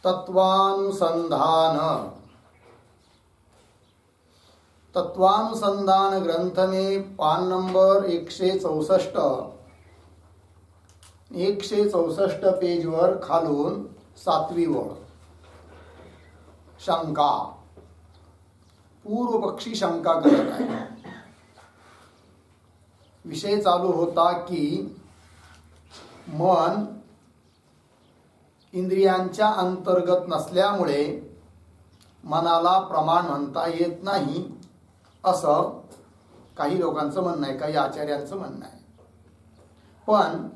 तत्वानुसंधान तत्वानुसंधान ग्रंथ में पान नंबर 164 पेजवर खालून 7वी ओळ. शंका. पूर्व पक्षी शंका करत आहे. विषय चालू होता की मन इंद्रियांच्या अंतर्गत नसल्यामुळे मनाला प्रमाण म्हणता येत नाही असं काही लोकांचं म्हणणं आहे, काही आचार्यांचं म्हणणं आहे. पण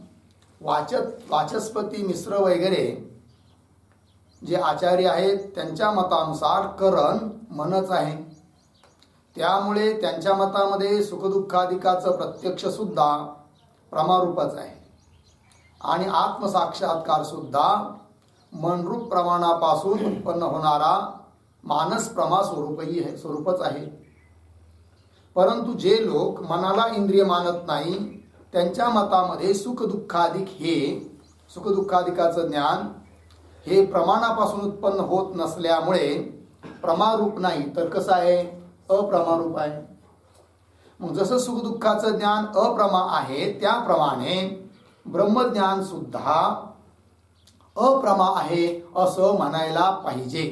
वाचस्पती मिश्र वगैरे जे आचार्य आहेत त्यांच्या मतानुसार करण मनच आहे. त्यामुळे त्यांच्या मतामध्ये सुखदुःखादिकाचं प्रत्यक्ष सुद्धा प्रमारूपच आहे आणि आत्मसाक्षात्कार सुद्धा मनरूप प्रमाणापासून उत्पन्न होणारा मानस प्रमा स्वरूपच आहे. परंतु जे लोक मनाला इंद्रिय मानत नाही त्यांच्या मतामध्ये सुखदुःखादिकाचं ज्ञान हे प्रमाणापासून उत्पन्न होत नसल्यामुळे प्रमारूप नाही तर कसं आहे, अप्रमारूप आहे. मग जसं सुखदुःखाचं ज्ञान अप्रमा आहे त्याप्रमाणे ब्रह्मज्ञान सुद्धा अप्रमा आहे असं म्हणायला पाहिजे,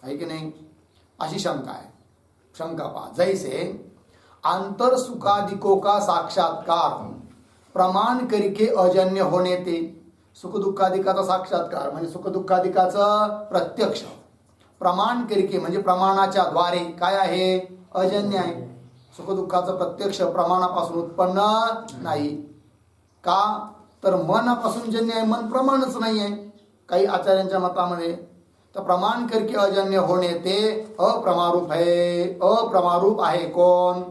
आहे की नाही. अशी शंका आहे. शंका पहा. जैसे अंतर सुखादिकों का साक्षात्कार प्रमाण करके अजन्य होणे ते. सुखदुःखादिकाचा साक्षात्कार म्हणजे सुखदुःखादिकाचं प्रत्यक्ष प्रमाण करके म्हणजे प्रमाणाच्या द्वारे काय आहे, अजन्य आहे. सुखदुःखाचं प्रत्यक्ष प्रमाणापासून उत्पन्न नाही. का तर मनापासून जन्य आहे, मन प्रमाणच नाही आहे काही आचार्यांच्या मतामध्ये. तर प्रमाण करके अजन्य होणे ते अप्रमारूप आहे. अप्रमारूप आहे कोण,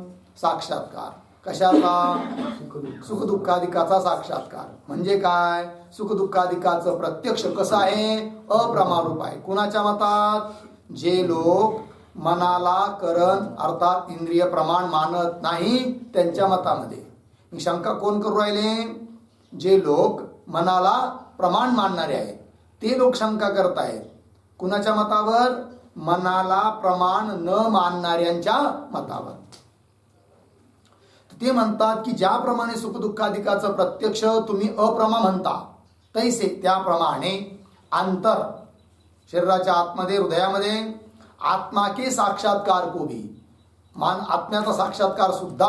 साक्षात्कार. कशाचा, सुखदुःखादिकाचा साक्षात्कार. म्हणजे काय, सुखदुःखादिकाचं प्रत्यक्ष कसं आहे, अप्रमारूप आहे. कुणाच्या मतात, जे लोक मनाला करण अर्थात इंद्रिय प्रमाण मानत नाही त्यांच्या मतामध्ये. शंका कोण करू राहिले, जे लोक मनाला प्रमाण मानणारे आहेत ते लोक शंका करत आहेत. कुणाच्या मतावर, मनाला प्रमाण न मानणाऱ्यांच्या मतावर. ते म्हणतात की ज्याप्रमाणे सुखदुःखादिकाचं प्रत्यक्ष तुम्ही अप्रमा म्हणता तैसे त्याप्रमाणे अंतर शरीराच्या आतमध्ये हृदयामध्ये आत्मा के साक्षात्कार को भी आत्म्याचा साक्षात्कार सुद्धा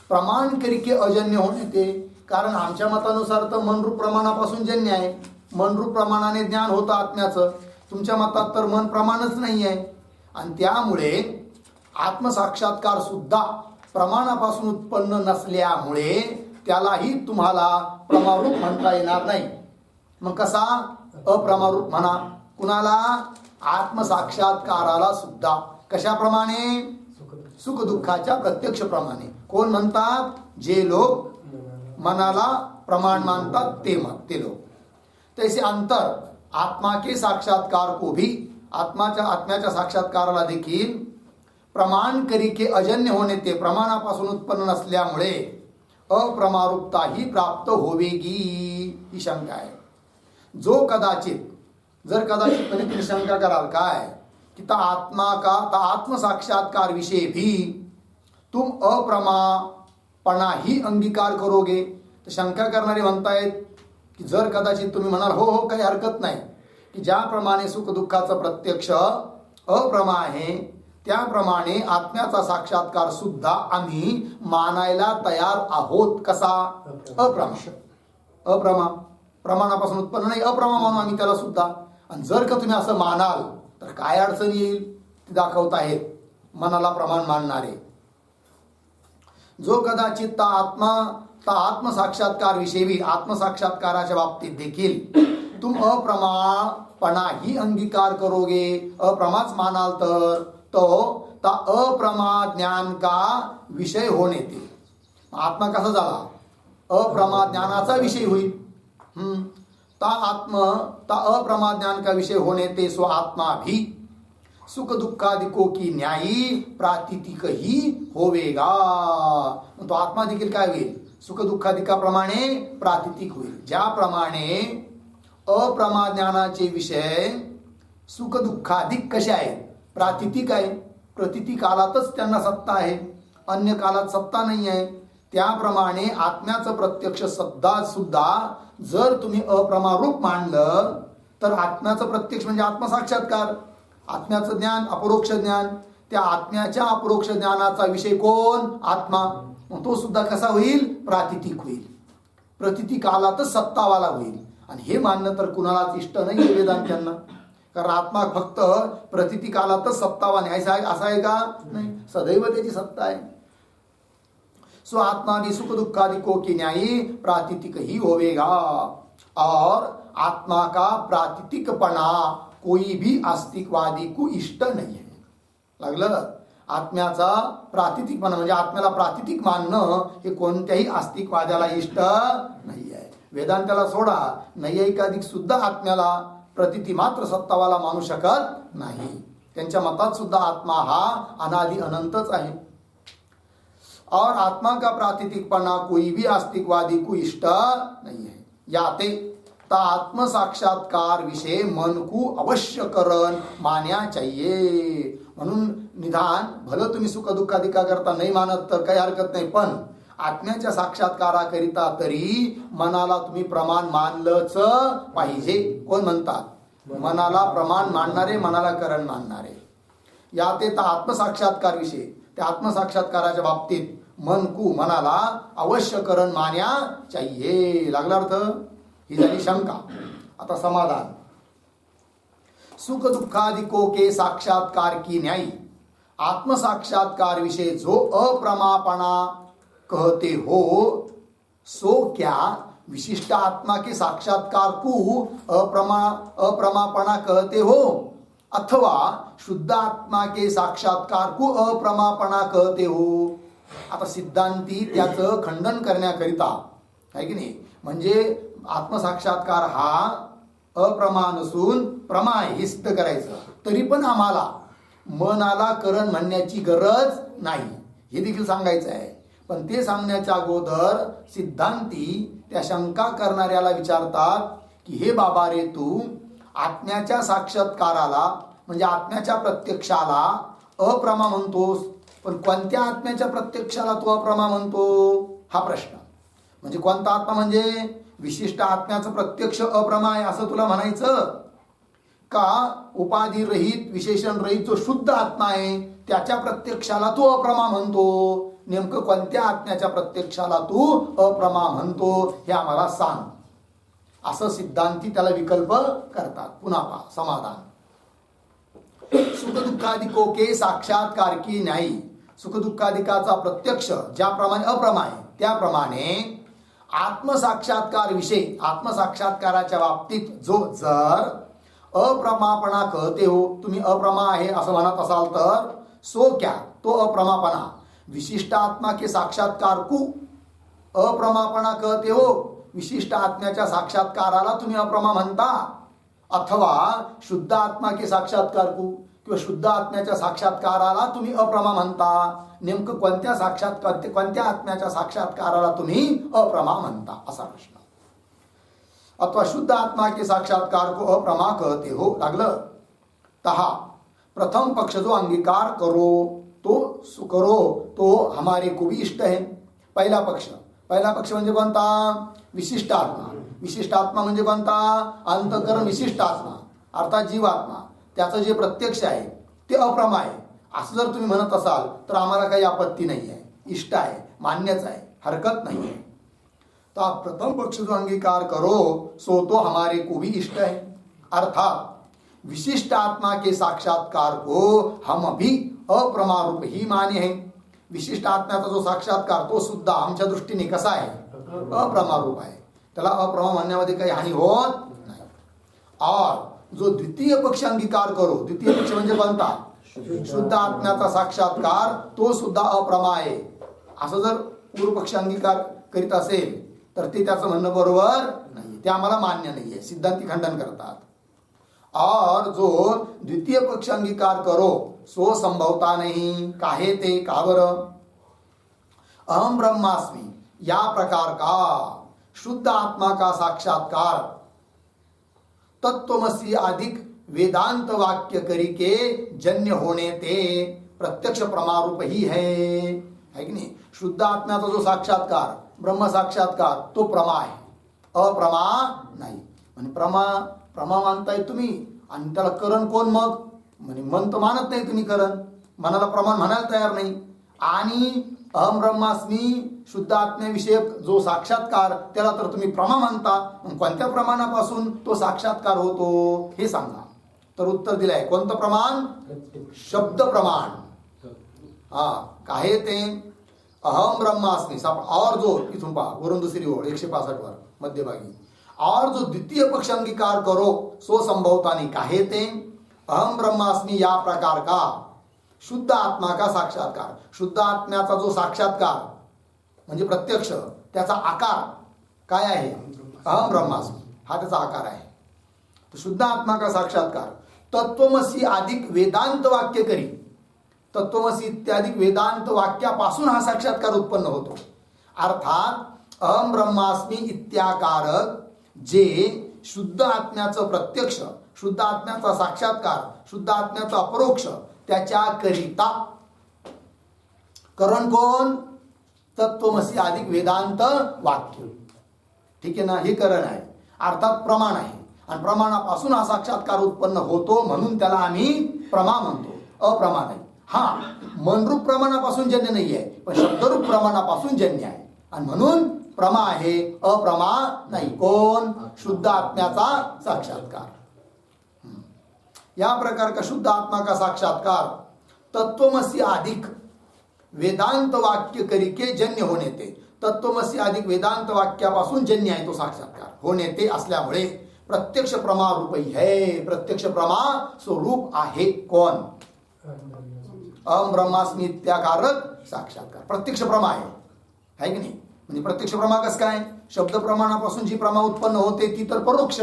प्रमाण करके अजन्य होणे ते. कारण आमच्या मतानुसार तर मनरूप प्रमाणापासून जन्य आहे, मनरूप प्रमाणाने ज्ञान होतं आत्म्याचं. तुमच्या मतात तर मन प्रमाणच नाही आहे आणि त्यामुळे आत्मसाक्षात्कार सुद्धा प्रमाणापासून उत्पन्न नसल्यामुळे त्यालाही तुम्हाला प्रमारूप म्हणता येणार नाही. मग कसा अप्रमारूप म्हणा, कुणाला, आत्मसाक्षात्काराला सुद्धा. कशाप्रमाणे, सुखदुःखाच्या प्रत्यक्ष प्रमाणे. कोण म्हणतात, जे लोक मनाला प्रमाण मानतात ते लोक. तैसे अंतर आत्मा के साक्षात्कार को भी आत्म्याच्या साक्षात्काराला देखील प्रमाण करिके अजन्य होणे ते प्रमाणापासून उत्पन्न नसल्यामुळे अप्रमारूपता ही प्राप्त होवेगी, ही शंका आहे. जो कदाचित, जर कदाचित तुम्ही शंका कराल काय कि आत्म साक्षात्कार विषय भी तुम अप्रमापणा ही अंगीकार करोगे. तर शंका करणारे म्हणतायत की जर कदाचित तुम्ही म्हणाल हो हो काही हरकत नाही की ज्याप्रमाणे सुखदुःखाचा प्रत्यक्ष अप्रमा आहे त्याप्रमाणे आत्म्याचा साक्षात्कार सुद्धा आम्ही मानायला तयार आहोत. कसा, अप्रमा प्रमाणापासून उत्पन्न नाही, अप्रमा मानू आम्ही त्याला सुद्धा. आणि जर का तुम्ही असं मानाल तर काय अडचण येईल ते दाखवत आहेत मनाला प्रमाण मानणारे. जो कदाचित आत्मसाक्षात्कार विषयी आत्मसाक्षात्काराच्या बाबतीत देखील तुम अप्रमापणा ही अंगीकार करोगे, अप्रमाच मानाल तर तो अप्रमा ज्ञान का विषय होणे ते. आत्मा कसा झाला, अप्रमा ज्ञानाचा विषय होईल. अप्रमा ज्ञान का विषय होने ते सो आत्मा भी सुख दुःखादिकों की न्यायी प्रातिथिक ही होवेगा. तो आत्मा देखील काय होईल, सुख दुःखादिकाप्रमाणे प्रातिथिक होईल. ज्याप्रमाणे अप्रमा ज्ञानाचे विषय सुख दुःखाधिक कसे आहेत? प्रातिथिक आहे. प्रतीती कालातच त्यांना सत्ता आहे, अन्य कालात सत्ता नाही आहे. त्याप्रमाणे आत्म्याचं प्रत्यक्ष सुद्धा जर तुम्ही अप्रमारूप मानलं तर आत्म्याचं प्रत्यक्ष म्हणजे आत्मसाक्षात्कार, आत्म्याचं ज्ञान, अपरोक्ष ज्ञान, त्या आत्म्याच्या अपरोक्ष ज्ञानाचा विषय कोण? आत्मा. मग तो सुद्धा कसा होईल? प्रातिथिक होईल, प्रतीती कालातच सत्तावाला होईल. आणि हे मानणं तर कुणालाच इष्ट नाही वेदांत्यांना, कारण आत्मा फक्त प्रतीती कालातच सत्तावान आहे असा आहे का? नाही, सदैव त्याची सत्ता आहे. सो आत्मा भी सुख दुखादिकों की न्यायी प्रातिथिक ही होवेगा और आत्मा का प्रातिथिकपणा कोई भी आस्तिकवादी को इष्ट नाही है. लागलं? आत्म्याचा प्रातिथिकपणा म्हणजे आत्म्याला प्रातिथिक मानणं हे कोणत्याही आस्तिकवाद्याला इष्ट नाही आहे. वेदांताला सोडा, नैयायिकाधिक सुद्धा आत्म्याला प्रतीती मात्र सत्तावाला मानू शकत नाही. त्यांच्या मतात सुद्धा आत्मा हा अनादि अनंतच आहे. और आत्मा का प्रातिथिकपणा कोई भी आस्तिकवादी को इष्ट नहीं है. याते आत्म साक्षात्कार विषय मन को अवश्य करण मान्या चाहिए. म्हणून निदान भलं तुम्ही सुख दुःखाधिका करता नाही मानत तर काही हरकत नाही, पण आत्म्याच्या साक्षात्काराकरिता तरी मनाला तुम्ही प्रमाण मानलंच पाहिजे. कोण म्हणतात? मनाला प्रमाण मानणारे, मनाला करण मानणारे. याते आत्मसाक्षात्कार विषय, त्या आत्मसाक्षात्काराच्या बाबतीत मन को मनाला अवश्य करण मान्या चाहिए. लागला अर्थ? ही झाली शंका. आता समाधान. सुख दुःखादिकों के साक्षात्कार की न्यायी आत्म साक्षात्कार विषय जो अप्रमापणा कहते हो, सो क्या विशिष्ट आत्मा के साक्षात्कार को अप्रमापणा कहते हो अथवा शुद्ध आत्मा के साक्षात्कार को अप्रमापणा कहते हो? आता सिद्धांती त्याचं खंडन करण्याकरिता आहे की नाही, म्हणजे आत्मसाक्षात्कार हा अप्रमा नसून प्रमा हे सिद्ध करायचं, तरी पण आम्हाला मनाला करण म्हणण्याची गरज नाही हे देखील सांगायचं आहे. पण ते सांगण्याच्या अगोदर सिद्धांती त्या शंका करणाऱ्याला विचारतात की हे बाबा रे, तू आत्म्याच्या साक्षात्काराला म्हणजे आत्म्याच्या प्रत्यक्षाला अप्रमा म्हणतोस, पण कोणत्या आत्म्याच्या प्रत्यक्षाला तू अप्रमा म्हणतो? हा प्रश्न. म्हणजे कोणता आत्मा? म्हणजे विशिष्ट आत्म्याचं प्रत्यक्ष अप्रमा आहे असं तुला म्हणायचं का? उपाधी रहित, विशेषण रहित जो शुद्ध आत्मा आहे त्याच्या प्रत्यक्षाला तू अप्रमा म्हणतो? नेमकं कोणत्या आत्म्याच्या प्रत्यक्षाला तू अप्रमा म्हणतो हे आम्हाला सांग, असं सिद्धांती त्याला विकल्प करतात. पुन्हा पहा समाधान. सुख दुःखादिकों के साक्षात्कार की न्यायी, सुख दुःखादिकाचा प्रत्यक्ष ज्याप्रमाणे अप्रमा आहे त्याप्रमाणे आत्मसाक्षात्कार विषय, आत्मसाक्षात्काराच्या बाबतीत जो जर अप्रमापणा कहते हो, तुम्ही अप्रमा आहे असं म्हणत असाल तर सो क्या, तो अप्रमापणा विशिष्ट आत्मा के साक्षात्कार को अप्रमापणा कहते हो, विशिष्ट आत्म्याच्या साक्षात्काराला तुम्ही अप्रमा म्हणता, अथवा शुद्ध आत्मा के साक्षात्कार को किंवा शुद्ध आत्म्याच्या साक्षात्काराला तुम्ही अप्रमा म्हणता. नेमकं कोणत्या साक्षात्कार, कोणत्या आत्म्याच्या साक्षात्काराला तुम्ही अप्रमा म्हणता असा प्रश्न. अथवा शुद्ध आत्मा के साक्षात्कार को अप्रमा कहते हो. लागलं? तहा प्रथम पक्ष जो अंगीकार करो तो हमारे को भी इष्ट है. पहिला पक्ष म्हणजे कोणता? विशिष्ट आत्मा. विशिष्ट आत्मा म्हणजे कोणता? अंतःकरण विशिष्ट आत्मा अर्थात जीवात्मा, त्याचं जे प्रत्यक्ष आहे ते अप्रमा आहे असं जर तुम्ही म्हणत असाल तर आम्हाला काही आपत्ती नाही आहे, इष्ट आहे, मान्यच आहे, हरकत नाही आहे. तो आप प्रथम पक्ष जो अंगीकार करो सो तो हमारे को भी इष्ट है. अर्थात विशिष्ट आत्मा के साक्षात्कार को हम अभी अप्रमा रूप ही माने हैं. विशिष्ट आत्म्याचा जो साक्षात्कार तो सुद्धा आमच्या दृष्टीने कसा आहे? अप्रमा रूप आहे. त्याला अप्रमा म्हणण्यामध्ये काही हानी होत नाही. और जो द्वितीय पक्ष अंगीकार करो, द्वितीय पक्ष म्हणजे कोणता? शुद्ध आत्म्याचा साक्षात्कार तो सुद्धा अप्रमा आहे असं जर पूर्व पक्ष अंगीकार करीत असेल तर ते त्याचं म्हणणं बरोबर नाही, ते आम्हाला मान्य नाही आहे, सिद्धांती खंडन करतात. और जो द्वितीय पक्ष अंगीकार करो सो संभवता नहीं. काहे ते? का बरं? अहम ब्रह्मास्मि या प्रकार का शुद्ध आत्मा का साक्षात्कार तत्वमसी अधिक वेदांत वाक्य करिके जन्य होणे ते प्रत्यक्ष प्रमारूप ही है की नाही. शुद्ध आत्म्याचा जो साक्षात्कार ब्रह्म साक्षात्कार तो प्रमा आहे, अप्रमा नाही. म्हणजे प्रमा मानताय तुम्ही आणि त्याला करण कोण मग? म्हणजे मन तर मानत नाही तुम्ही, करण मनाला प्रमाण म्हणायला तयार नाही. आणि अहम ब्रह्मास्मी शुद्ध आत्म्याविषयक जो साक्षात्कार त्याला तर तुम्ही प्रमा मानता. मग कोणत्या प्रमाणापासून तो साक्षात्कार होतो हे सांगा. तर उत्तर दिलंय कोणतं प्रमाण? शब्द प्रमाण. काय ते? अहम ब्रह्मास्मी और जो इथून पहा वरून दुसरी ओळ 165 वर मध्यभागी, और जो द्वितीय पक्ष अंगीकार करो सो संभवतानी काहे ते अहम ब्रह्मास्मी या प्रकार का शुद्ध आत्मा का साक्षात्कार. शुद्ध आत्म्याचा जो साक्षात्कार म्हणजे प्रत्यक्ष, त्याचा आकार काय आहे? अहम ब्रह्मास्मी हा त्याचा आकार आहे. तो शुद्ध आत्मा का साक्षात्कार तत्वमसी अधिक वेदांत वाक्य करी, तत्वमसी इत्यादी वेदांत वाक्यापासून हा साक्षात्कार उत्पन्न होतो. अर्थात अहम ब्रह्मास्मी इत्याकारक जे शुद्ध आत्म्याचं प्रत्यक्ष, शुद्ध आत्म्याचा साक्षात्कार, शुद्ध आत्म्याचा अपरोक्ष त्याच्या करिता करण कोण? तत्वमसी अधिक वेदांत वाक्य. ठीक आहे ना, हे करण आहे, अर्थात प्रमाण आहे. आणि प्रमाणापासून हा साक्षात्कार उत्पन्न होतो म्हणून त्याला आम्ही प्रमा म्हणतो, अप्रमा नाही. हा मनरूप प्रमाणापासून जन्य नाही आहे, पण शब्दरूप प्रमाणापासून जन्य आहे आणि म्हणून प्रमा आहे, अप्रमा नाही. कोण? शुद्ध आत्म्याचा साक्षात्कार. या प्रकार का शुद्ध आत्मा का साक्षात्कार तत्वमसी अधिक वेदांत वाक्य करिके जन्य होणे ते. तत्वमसी अधिक वेदांत वाक्यापासून जन्य आहे तो साक्षात्कार, होणे ते असल्यामुळे प्रत्यक्ष प्रमा रूपही है. प्रत्यक्ष प्रमा स्वरूप आहे कोण? अहम ब्रह्मास्मी इत्याकारक साक्षात्कार प्रत्यक्ष प्रमा आहे की नाही. म्हणजे प्रत्यक्ष प्रमा कसं काय? शब्द प्रमाणापासून जी प्रमा उत्पन्न होते ती तर परोक्ष,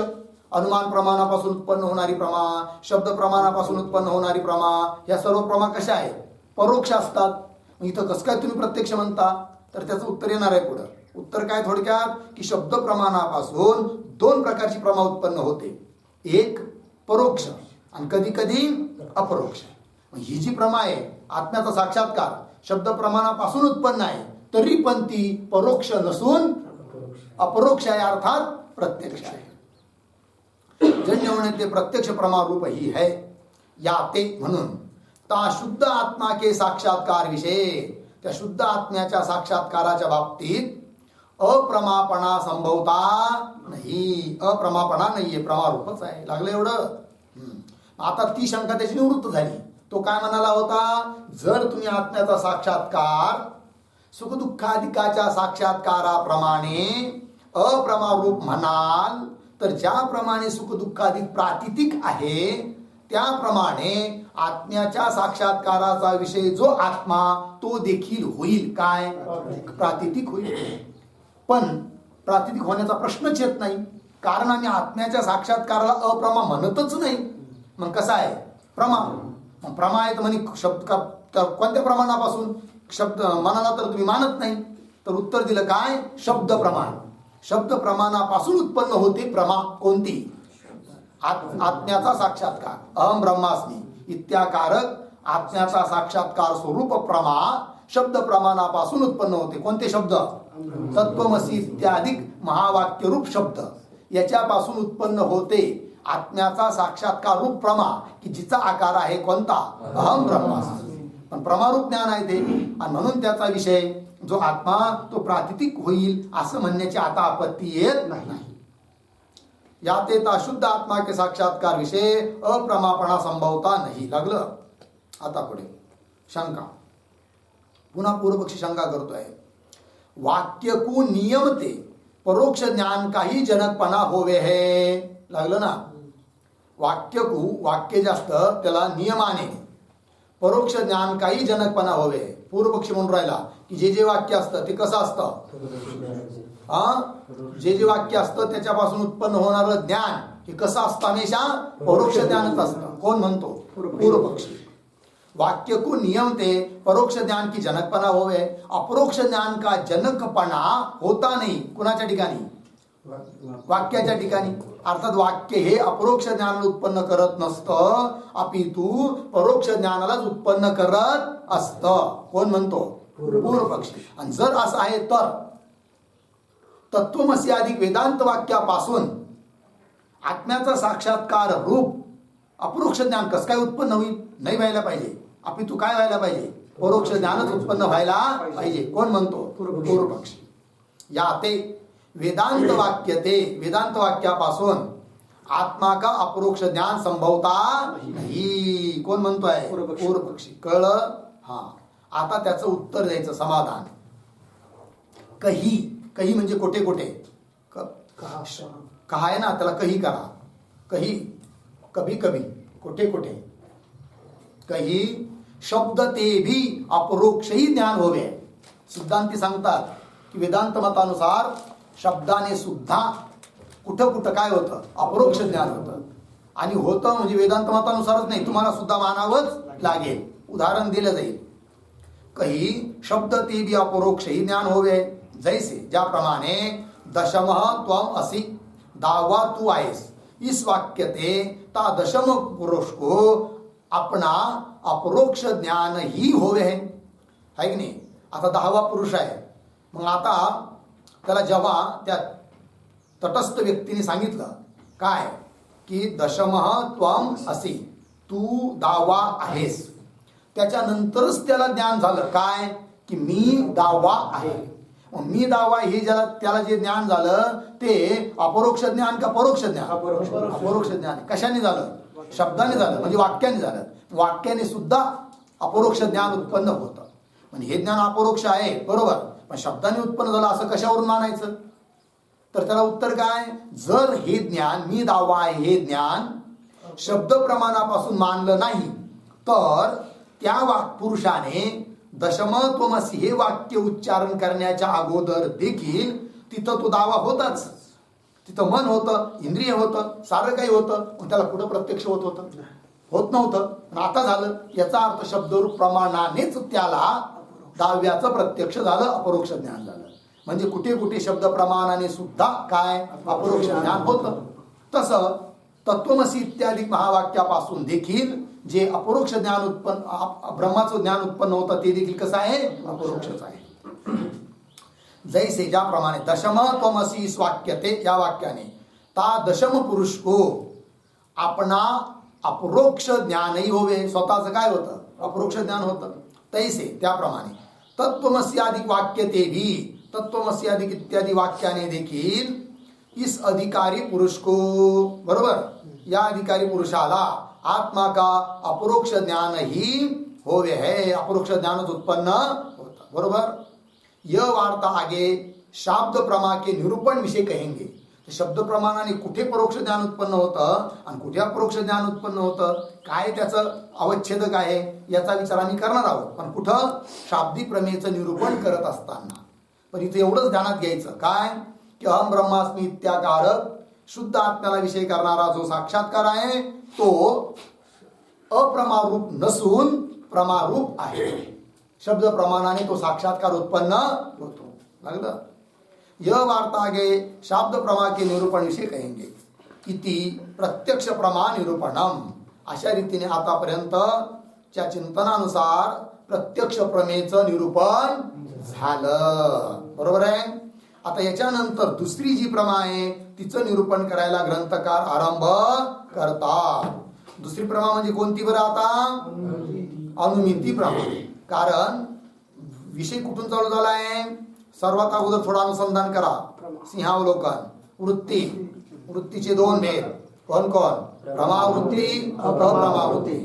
अनुमान प्रमाणापासून उत्पन्न होणारी प्रमा, शब्द प्रमाणापासून उत्पन्न होणारी प्रमा, या सर्व प्रमा कशा आहेत? परोक्ष असतात. इथं कसं काय तुम्ही प्रत्यक्ष म्हणता? तर त्याचं उत्तर येणार आहे पुढं. उत्तर काय थोडक्यात की शब्द प्रमाणापासून दोन प्रकारची प्रमा उत्पन्न होते, एक परोक्ष आणि कधी कधी अपरोक्ष. ही जी प्रमा आहे आत्म्याचा साक्षात्कार शब्द प्रमाणापासून उत्पन्न आहे, तरी पण ती परोक्ष नसून अपरोक्ष आहे, अर्थात प्रत्यक्ष आहे. जन्य होणे ते प्रत्यक्ष प्रमारूप ही है. या ते म्हणून ता शुद्ध आत्मा के साक्षात्कार विषय, त्या शुद्ध आत्म्याच्या साक्षात्काराच्या बाबतीत अप्रमापणा संभवता नाही. अप्रमापणा नाहीये, प्रमारूपच आहे. लागलं एवढं? आता ती शंका त्याची निवृत्त झाली. तो काय म्हणाला होता? जर तुम्ही आत्म्याचा साक्षात्कार सुखदुःखाधिकाच्या साक्षात्काराप्रमाणे अप्रमारूप म्हणाल, तर ज्याप्रमाणे सुखदुःखाधिक प्रातिथिक आहे त्याप्रमाणे आत्म्याच्या साक्षात्काराचा विषय जो आत्मा तो देखील होईल काय? प्रातिथिक होईल. पण प्रातिथिक होण्याचा प्रश्नच येत नाही, कारण आम्ही आत्म्याच्या साक्षात्काराला अप्रमा म्हणतच नाही. मग कसा आहे? प्रमा. मग प्रमा आहे तर म्हणे शब्द कोणत्या प्रमाणापासून? शब्द मनाला तर तुम्ही मानत नाही. तर उत्तर दिलं काय? शब्द प्रमाण. शब्द प्रमाणापासून उत्पन्न होते प्रमा. कोणती? आत्म्याचा साक्षात्कार. अहम ब्रह्मास्मी इत्याकारक आत्म्याचा साक्षात्कार स्वरूप प्रमा शब्द प्रमाणापासून उत्पन्न होते. कोणते शब्द? तत्वमसी इत्यादी महावाक्य रूप शब्द याच्यापासून उत्पन्न होते आत्म्याचा साक्षात्कार रूप प्रमा, की जिचा आकार आहे कोणता? अहम ब्रह्मास्मी. पण प्रमारूप ज्ञान आहे ते, आणि म्हणून त्याचा विषय जो आत्मा तो प्रातिथिक होईल असं म्हणण्याची आता आपत्ती येत नाही. यात येता शुद्ध आत्मा के साक्षात्कार विषय अप्रमापणा संभवता नाही. लागलं? आता पुढे शंका. पुन्हा पूर्वपक्षी शंका करतोय. वाक्य को नियमते परोक्ष ज्ञान काही जनकपणा होवे है. लागलं ना? वाक्य को, वाक्य जे असतं त्याला नियमाने परोक्ष ज्ञान काही जनकपणा होवे. पूर्वपक्षी म्हणून राहिला की जे जे वाक्य असतं ते कसं असतं? जे जे वाक्य असतं त्याच्यापासून उत्पन्न होणारं ज्ञान हे कसं असतं? हमेशा परोक्ष ज्ञानच असतं. कोण म्हणतो? पूर्वपक्षी. वाक्य को नियमते परोक्ष ज्ञान की जनकपणा होवे. अपरोक्ष ज्ञान का जनकपणा होता नाही. कुणाच्या ठिकाणी? वाक्याच्या ठिकाणी. अर्थात वाक्य हे अपरोक्ष ज्ञानाला उत्पन्न करत नसतं, अपितू परोक्ष ज्ञानालाच उत्पन्न करत असतं. कोण म्हणतो? पूर्व पक्षी. आणि जर असं आहे तर तत्वमसी अधिक वेदांत वाक्यापासून आत्म्याचा साक्षात्कार रूप अपरोक्ष ज्ञान कसं काय उत्पन्न होईल? नाही व्हायला पाहिजे. अपितू काय व्हायला पाहिजे? परोक्ष ज्ञानच उत्पन्न व्हायला पाहिजे. कोण म्हणतो? पूर्व पक्षी. या ते वेदांत वाक्यापासून आत्मा का अपरोक्ष ज्ञान संभवता नाही. कोण म्हणतोय? पूर्व पक्षी. कळलं? हा. आता त्याचं उत्तर द्यायचं समाधान. कही म्हणजे कोठे कोठे? कहा आहे ना, त्याला कही करा. कभी कोठे कोठे. कही शब्द ते भी अपरोक्षही ज्ञान होवे. सिद्धांती सांगतात की वेदांत मतानुसार शब्दाने सुद्धा कुठं काय होतं? अपरोक्ष ज्ञान होतं. आणि होतं म्हणजे वेदांत मतानुसारच नाही, तुम्हाला सुद्धा मानावंच लागेल. उदाहरण दिलं जाईल. कही शब्द ते भी अपरोक्षही ज्ञान होवे. जैसे ज्याप्रमाणे दशमः त्वम असि, दावा तू आहेस. इस वाक्य ते ता दशम पुरुष को अपना अपरोक्ष ज्ञान ही होवे है की नाही. आता 10वा पुरुष आहे. मग आता त्याला जेव्हा त्या तटस्थ व्यक्तीने सांगितलं काय की दशमः त्वम असि, तू दावा आहेस, त्याच्यानंतरच त्याला ज्ञान झालं काय की मी दावा आहे. मी दावा हे ज्याला त्याला जे ज्ञान झालं ते अपरोक्ष ज्ञान का परोक्ष ज्ञान? अपरोक्ष ज्ञान. कशाने झालं? शब्दाने झालं, म्हणजे वाक्याने झालं. वाक्याने सुद्धा अपरोक्ष ज्ञान उत्पन्न होतं. म्हणजे हे ज्ञान अपरोक्ष आहे बरोबर, पण शब्दाने उत्पन्न झालं असं कशावरून मानायचं? तर त्याला उत्तर काय? जर हे ज्ञान मी दावा आहे हे ज्ञान शब्द प्रमाणापासून मानलं नाही तर त्या पुरुषाने दशमत्वमसी हे वाक्य उच्चारण करण्याच्या अगोदर देखील तिथं तो दावा होताच. तिथं मन होतं, इंद्रिय होतं, सारं काही होतं. पण त्याला कुठं प्रत्यक्ष होत नव्हतं. पण आता झालं. याचा अर्थ शब्दरूप प्रमाणानेच त्याला दाव्याचं प्रत्यक्ष झालं, अपरोक्ष ज्ञान झालं. म्हणजे कुठे शब्द प्रमाणाने सुद्धा काय अपरोक्ष ज्ञान होतं. तसं तत्वमसी इत्यादी महावाक्यापासून देखील जे अपरोक्ष ज्ञान उत्पन्न ब्रह्माचं ज्ञान उत्पन्न होतं ते देखील कसं आहे? अपरोक्षच आहे. जैसे ज्याप्रमाणे दशम त्वमसी इस वाक्यते, या वाक्याने ता दशम पुरुष को आपणा अपरोक्ष ज्ञानही होवे. स्वतःचं काय होतं? अपरोक्ष ज्ञान होतं. तैसे त्याप्रमाणे तत्वमसी अधिक वाक्य ते भी, तत्वमसी अधिक इत्यादी वाक्याने देखील इस अधिकारी पुरुष को, बरोबर, या अधिकारी पुरुषाला आत्मा का अपरोक्ष ज्ञान ही होवे है. अपरोक्ष ज्ञानच उत्पन्न होता. बरोबर. यह वार्ता आगे शब्द प्रमा के निरूपण विषय कहेंगे. शब्द प्रमाणाने कुठे परोक्ष ज्ञान उत्पन्न होतं आणि कुठे अपरोक्ष ज्ञान उत्पन्न होतं, काय त्याचं अवच्छेद काय आहे याचा विचार आम्ही करणार आहोत. पण कुठं? शाब्दिक प्रमेयचं निरूपण करत असताना. पण इथे एवढंच ध्यानात घ्यायचं काय की अहम ब्रह्मास्मी इत्याकारक शुद्ध आत्म्याला विषय करणारा जो साक्षात्कार आहे तो अप्रमारूप नसून प्रमारूप आहे. शब्द प्रमाणाने तो साक्षात्कार उत्पन्न होतो. लागलं? यह वार्ता आगे शब्द प्रमा के निरूपण विषय कहेंगे. इति प्रत्यक्ष प्रमा निरूपणम. अशा रीतीने आतापर्यंतच्या चिंतनानुसार प्रत्यक्ष प्रमेयचं निरूपण झालं. बरोबर आहे. आता याच्यानंतर दुसरी जी प्रमा आहे तिचं निरूपण करायला ग्रंथकार आरंभ करतात. दुसरी प्रमा म्हणजे कोणती बरं? आता अनुमिती प्रमा. कारण विषय कुठून चालू झाला आहे? सर्वात अगोदर थोडं अनुसंधान करा. सिंहावलोकन. वृत्तीचे दोन भेद. कोण? प्रमावृत्ती, अप्रमावृत्ती.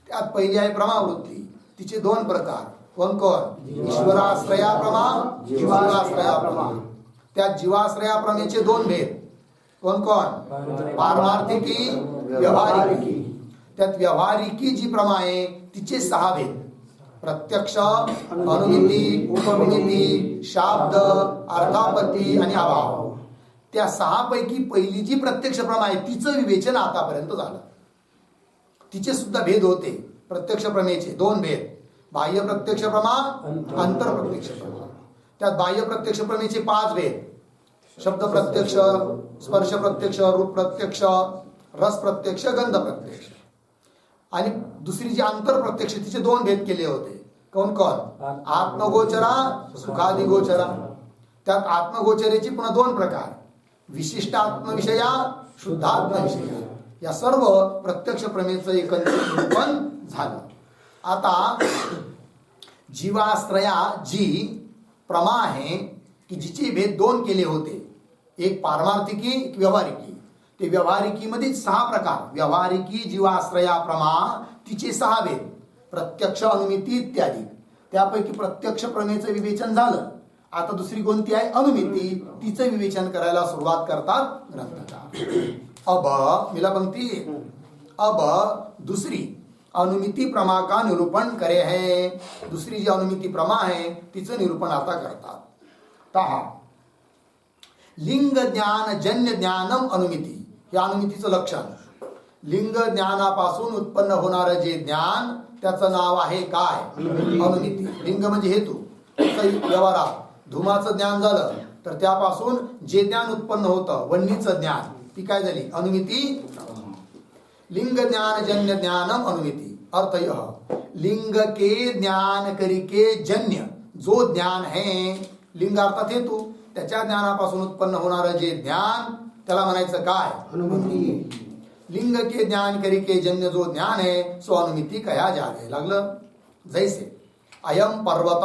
त्यात पहिली आहे प्रमावृत्ती. तिचे दोन प्रकार. कोण? ईश्वराश्रया प्रमा, जीवाश्रया प्रमा. त्या जीवाश्रया प्रमेचे दोन भेद. कोण? पारमार्थिकी, व्यावहारिकी. त्यात व्यावहारिकी जी प्रमा आहे तिचे 6 भेद. प्रत्यक्ष, अनुमिती, उपमिती, शाब्द, अर्थापत्ती आणि अभाव. त्या 6 पैकी पहिली जी प्रत्यक्ष प्रमा आहे तिचं विवेचन आतापर्यंत झालं. तिचे सुद्धा भेद होते. प्रत्यक्ष प्रमेयचे 2 भेद. बाह्य प्रत्यक्ष प्रमा, आंतर प्रत्यक्ष प्रमा. त्यात बाह्य प्रत्यक्ष प्रमेयचे 5 भेद. शब्द प्रत्यक्ष, स्पर्श प्रत्यक्ष, रूप प्रत्यक्ष, रस प्रत्यक्ष, गंध प्रत्यक्ष. आणि दुसरी जी आंतर प्रत्यक्ष तिचे दोन भेद केले होते. कोण कोण? आत्मगोचरा, सुखादी गोचरा. त्यात आत्मगोचरेची पुन्हा दोन प्रकार, विशिष्ट आत्मविषया, शुद्ध आत्मविषया. या सर्व प्रत्यक्ष प्रमेयचं एकंदरीत निरूपण झालं. आता जीवाश्रया जी प्रमा आहे की जिचे भेद दोन केले होते, एक पारमार्थिकी, एक व्यावहारिकी. ते व्यावहारिकीमध्ये 6 प्रकार. व्यावहारिकी जीवाश्रया प्रमा, तिचे 6 भेद, प्रत्यक्ष, अनुमिती इत्यादी. त्यापैकी प्रत्यक्ष प्रमेयचं विवेचन झालं. आता दुसरी कोणती आहे? अनुमिती. तिचं विवेचन करायला सुरुवात करतात ग्रंथकार. अब मिला पंक्ती. अब दुसरी अनुमिती प्रमा का निरूपण करे है. दुसरी जी अनुमिती प्रमा आहे तिचं निरूपण आता करतात. तहा लिंग ज्ञान जन्य ज्ञानम अनुमिती. हे अनुमितीचं लक्षण. लिंग ज्ञानापासून उत्पन्न होणारं जे ज्ञान त्याचं नाव आहे काय? अनुमिती. लिंग म्हणजे हेतू. व्यवहारात धुमाचं ज्ञान झालं तर त्यापासून जे ज्ञान उत्पन्न होतं, वन्नीचं ज्ञान, ती काय झाली? अनुमिती. लिंग ज्ञान जन्य ज्ञानम अनुमिती. अर्थ यह, लिंग के ज्ञान करिके जन्य जो ज्ञान है, लिंग अर्थात हेतू, त्याच्या ज्ञानापासून उत्पन्न होणारं जे ज्ञान त्याला म्हणायचं काय? अनुमिती. लिंग के ज्ञान करिके जन्य जो ज्ञान है सो अनुमिती कहा जावे. लागलं. जैसे अयम पर्वत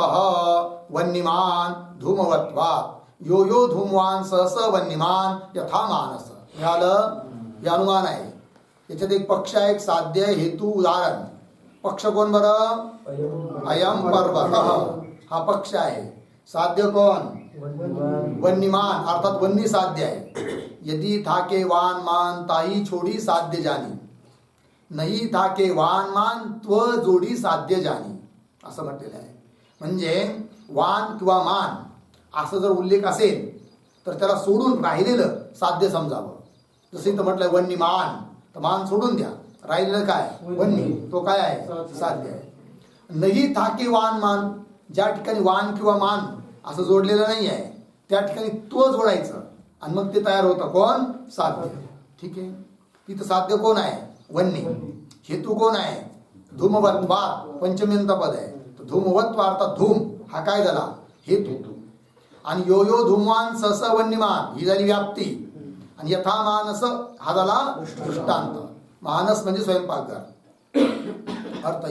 वन्यमान धूमवत्वात् यो यो धूमवान सहस वन्यमान यथा मानस. मिळालं. हे अनुमान आहे. याच्यात एक पक्ष आहे, एक साध्य, हेतू, उदाहरण. पक्ष कोण बरं? अयम पर्वत हा पक्ष आहे. साध्य कोण? वन्यमान अर्थात वन्य साध्य आहे. यदि थाके वान मान ताई छोडी साध्य जानी, नाही थाके वान मान त्व जोडी साध्य जानी, असं म्हटलेलं आहे. म्हणजे वान किंवा मान असं जर उल्लेख असेल तर त्याला सोडून राहिलेलं साध्य समजावं. जसं इथं म्हटलंय वन्यमान, तर मान सोडून द्या, राहिलेलं काय? वन्य, तो काय आहे? साध्य आहे. नाही थाके वान मान, ज्या ठिकाणी वान किंवा मान असं जोडलेलं नाही आहे त्या ठिकाणी तो जोडायचं आणि मग ते तयार होतं कोण? साध्य. ठीक आहे. तिथं साध्य कोण आहे? वन्य. हेतू कोण आहे? धूमवत्वात्, पंचम्यंत पद आहे. धूमवत्व अर्थात धूम हा काय झाला? हेतू. आणि यो यो धूमवान सस वन्यमान ही झाली व्याप्ती. आणि यथा मानस हा झाला दृष्टांत. मानस म्हणजे स्वयंपाकघर. अर्थ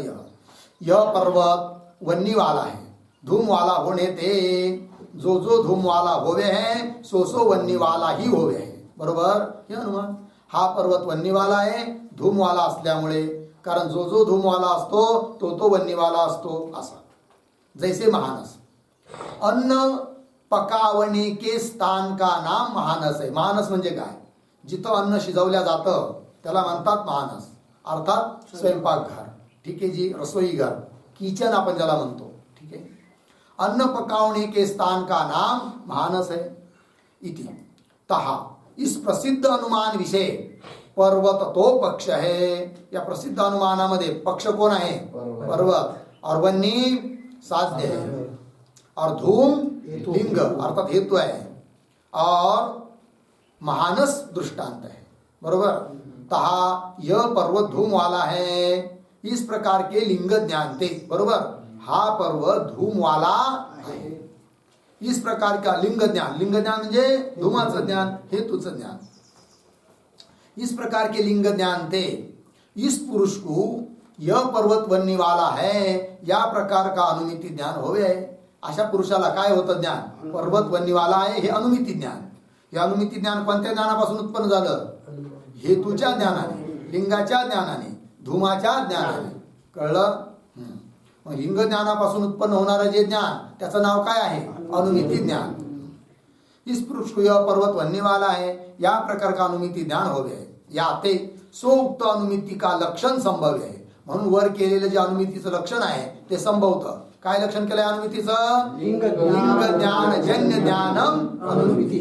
यह पर्वत वन्यवाला है, धूमवाला होने ते. जो जो धूमवाला होवे है सो सो वन्यवाला ही होवे है. बरोबर. हे अनुमान. हा पर्वत वन्यवाला आहे धूमवाला असल्यामुळे, कारण जो जो धूमवाला असतो तो तो वन्यवाला असतो. असा. जैसे महानस, अन्न पकावणे के स्थान का नाम महानस आहे. महानस म्हणजे काय? जिथं अन्न शिजवल्या जातं त्याला म्हणतात महानस, अर्थात स्वयंपाकघर. ठीक आहे जी, रसोईघर, किचन आपण ज्याला म्हणतो. ठीक आहे. अन्न पकावणे के स्थान का नाम महानस है. इति तहा इस प्रसिद्ध अनुमान विषय पर्वत तो पक्ष है. या प्रसिद्ध अनुमानामध्ये पक्ष कोण आहे? पर्वत. और वन्य साध्य है. और धूम लिंग अर्थात हेतु है. और महानस दृष्टांत है. बरोबर. तहा यह पर्वत धूम वाला है. इस प्रकार के लिंग ज्ञान थे. बरोबर. हा पर्वत धूम वाला आहे. इस प्रकार का लिंग ज्ञान. लिंग ज्ञान म्हणजे धूमाचं ज्ञान, हेतूचं ज्ञान. इस प्रकार के लिंग ज्ञान थे. इस पुरुष को यह पर्वत वन्य वाला है या प्रकार का अनुमिती ज्ञान होवे. अशा पुरुषाला काय होतं ज्ञान? पर्वत वन्य वाला आहे हे अनुमिती ज्ञान. हे अनुमिती ज्ञान कोणत्या ज्ञानापासून उत्पन्न झालं? हेतूच्या ज्ञानाने, लिंगाच्या ज्ञानाने, धूमाच्या ज्ञानाने. कळलं. लिंग ज्ञानापासून उत्पन्न होणारं जे ज्ञान त्याचं नाव काय आहे? अनुमिती ज्ञान. इस पुरुष को यह पर्वत वन्य वाला है या प्रकार का अनुमिती ज्ञान होवे. या ते सो उक्त अनुमिती का लक्षण संभव आहे. म्हणून वर केलेलं जे अनुमितीचं लक्षण आहे ते संभवतं. काय लक्षण केलंय अनुमितीचं? लिंग ज्ञान जन्य ज्ञानम अनुमिती.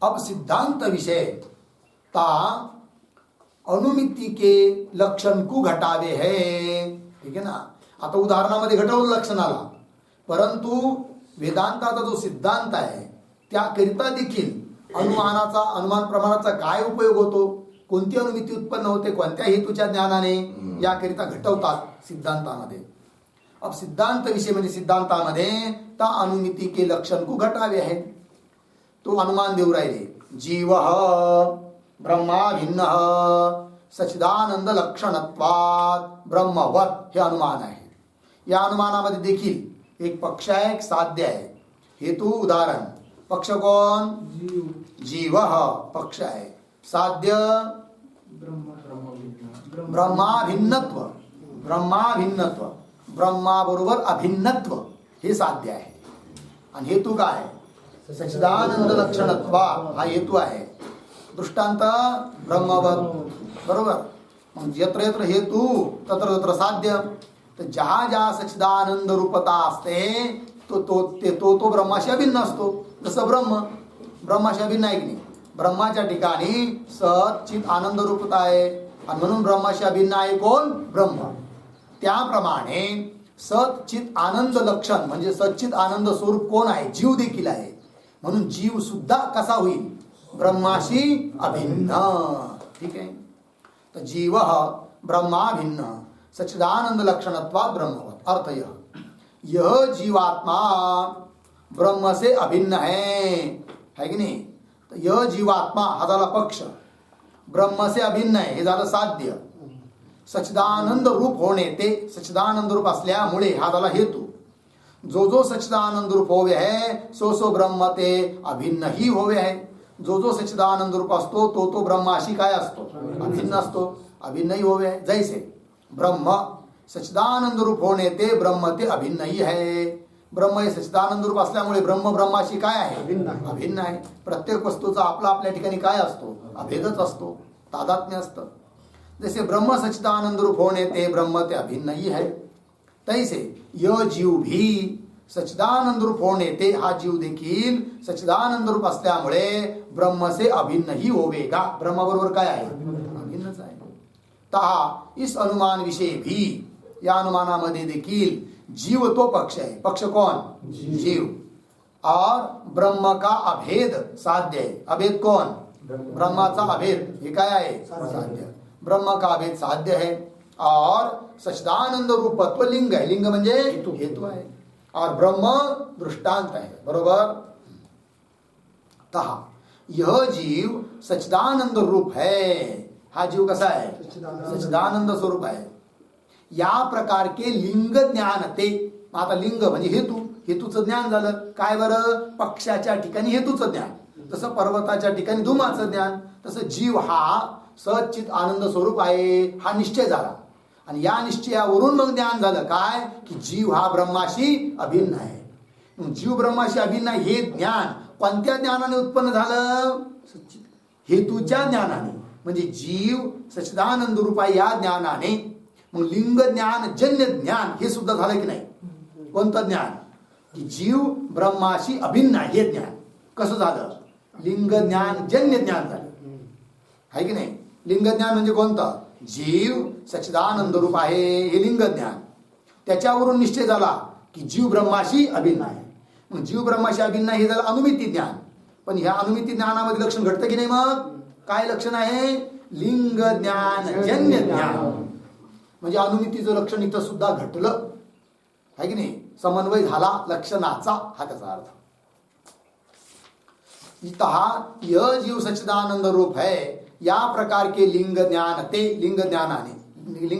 अब सिद्धांत विषय ता अनुमिती के लक्षण को घटावे है. ठीक आहे ना. आता उदाहरणामध्ये घटवलं लक्षणाला, परंतु वेदांताचा जो सिद्धांत आहे त्याकरिता देखील अनुमान प्रमाणाचा काय उपयोग होतो, कोणती अनुमिती उत्पन्न होते कोणत्या हेतूच्या ज्ञानाने, याकरिता घटवतात सिद्धांतामध्ये. अब सिद्धांत विषय म्हणजे सिद्धांतामध्ये त्या अनुमिती के लक्षण को घटावे आहे. तो अनुमान देऊ राहिले. जीव ब्रह्मा भिन्न सच्चिदानंद लक्षणत्वात ब्रह्मवत हे अनुमान आहे. या अनुमानामध्ये देखील एक पक्ष आहे, एक साध्य आहे. हेतू उदाहरण. पक्ष कोण? जीव पक्ष आहे. साध्य ब्रह्माभिन्नत्व. ब्रह्माभिन्नत्व, ब्रह्माबरोबर अभिन्नत्व हे साध्य आहे. आणि हेतू काय? सच्चिदानंद लक्षणत्व हा हेतू आहे. दृष्टांत ब्रह्मवत. बरोबर. मग यत्र यत्र हेतू तत्र तत्र साध्य. तर ज्या ज्या सच्चिदानंद रूपता असते तो ब्रह्माशी अभिन्न असतो. जसं ब्रह्माशी अभिन्न आहे की नाही. ब्रह्माच्या ठिकाणी सच्चित आनंद रूपता आहे आणि म्हणून ब्रह्माशी अभिन्न आहे कोण? ब्रह्म. त्याप्रमाणे सच्चित आनंद लक्षण म्हणजे सच्चित आनंद स्वरूप कोण आहे? जीव देखील आहे. म्हणून जीव सुद्धा कसा होईल? ब्रह्माशी अभिन्न. ठीक आहे. तर जीव ब्रह्माभिन्न सच्चिदानंद लक्षणत्वात ब्रह्मवत. अर्थ यह जीवात्मा ब्रह्म से अभिन्न है की नाही. तर यह जीवात्मा हा झाला पक्ष, ब्रह्म से अभिन्न आहे हे झालं साध्य. सच्चिदानंद रूप होणे ते सच्चिदानंद रूप असल्यामुळे हा झाला हेतू. जो सच्चिदानंद रूप होवे है सो ब्रह्म ते अभिन्न ही होवे है. जो सच्चिदानंद रूप असतो तो ब्रह्माशी काय असतो? अभिन्न असतो. अभिन्नही होवे है. जैसे ब्रह्म सच्चिदानंद रूप होणे ते ब्रह्म ते अभिन्नही है. ब्रह्म हे सच्चिदानंद रूप असल्यामुळे ब्रह्माशी काय आहे? अभिन्न आहे. प्रत्येक वस्तूचा आपल्या ठिकाणी काय असतो? अभेदच असतो, तादात्म्य असतं. जैसे ब्रह्म सच्चिदानंद रूप होणे ते ब्रह्म ते अभिन्नही है, तैसे यह जीव भी सच्चिदानंद रूप होणे ते हा जीव देखील सच्चिदानंद रूप असल्यामुळे ब्रह्म से अभिन्नही होवेगा. ब्रह्माबरोबर काय आहे? अभिन्नच आहे. तहा इस अनुमान विषय भी या अनुमानामध्ये देखील जीव तो पक्ष है. पक्ष कौन? जीव. और ब्रह्म का अभेद साध्य है. अभेद कौन? ब्रह्माचा अभेद हे काय आहे? साध्य. ब्रह्म का अभेद साध्य है और सच्चिदानंद रूपत्व लिंग है. लिंग म्हणजे हेतु है और ब्रह्म दृष्टांत है. बरोबर. तहा यह जीव सच्चिदानंद रूप है. हा जीव कसा आहे? सच्चिदानंद स्वरूप आहे. या प्रकार के लिंग ज्ञान ते. आता लिंग म्हणजे हेतूचं ज्ञान झालं. काय बरं? पक्षाच्या ठिकाणी हेतूचं ज्ञान. तसं पर्वताच्या ठिकाणी धुमाचं ज्ञान. तसं जीव हा सच्चित आनंद स्वरूप आहे हा निश्चय झाला. आणि या निश्चयावरून मग ज्ञान झालं काय? की जीव हा ब्रह्माशी अभिन्न आहे. जीव ब्रह्माशी अभिन्न हे ज्ञान कोणत्या ज्ञानाने उत्पन्न झालं? हेतूच्या ज्ञानाने. म्हणजे जीव सच्चिदानंद रूप आहे या ज्ञानाने. मग लिंग ज्ञान जन्य ज्ञान हे सुद्धा झालं की नाही? कोणतं ज्ञान? की जीव ब्रह्माशी अभिन्न आहे हे ज्ञान. कसं झालं? लिंग ज्ञान जन्य ज्ञान झालं आहे की नाही? लिंग ज्ञान म्हणजे कोणतं? जीव सच्चिदानंद रूप आहे हे लिंग ज्ञान. त्याच्यावरून निश्चय झाला की जीव ब्रह्माशी अभिन्न आहे. मग जीव ब्रह्माशी अभिन्न हे झालं अनुमिती ज्ञान. पण ह्या अनुमिती ज्ञानामध्ये लक्षण घडतं की नाही? मग काय लक्षण आहे? लिंग ज्ञान जन्य ज्ञान. म्हणजे अनुमितीचं लक्षण इथं सुद्धा घटलं आहे की नाही? समन्वय झाला लक्षणाचा हा त्याचा अर्थ. इतः यह जीव सच्चिदानंद रूप है या प्रकार के लिंग ज्ञान ते. लिंग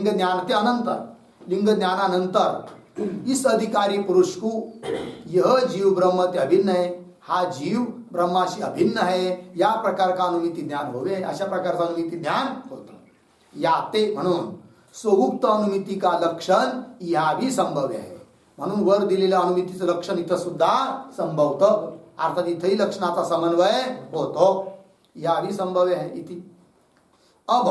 ज्ञान ते अनंतर, लिंग ज्ञानानंतर इस अधिकारी पुरुष को यह जीव ब्रह्म ते अभिन्न है. हा जीव ब्रह्माशी अभिन्न है या प्रकार का अनुमिती ज्ञान होवे. अशा प्रकारचं अनुमिती ज्ञान होतं. या ते म्हणून सोउक्त अनुमिती का लक्षण या भी संभव्य है. म्हणून वर दिलेलं अनुमितीचं लक्षण इथं सुद्धा संभवतं. अर्थात इथंही लक्षणाचा समन्वय होतो. या भी संभव्य है इति. अब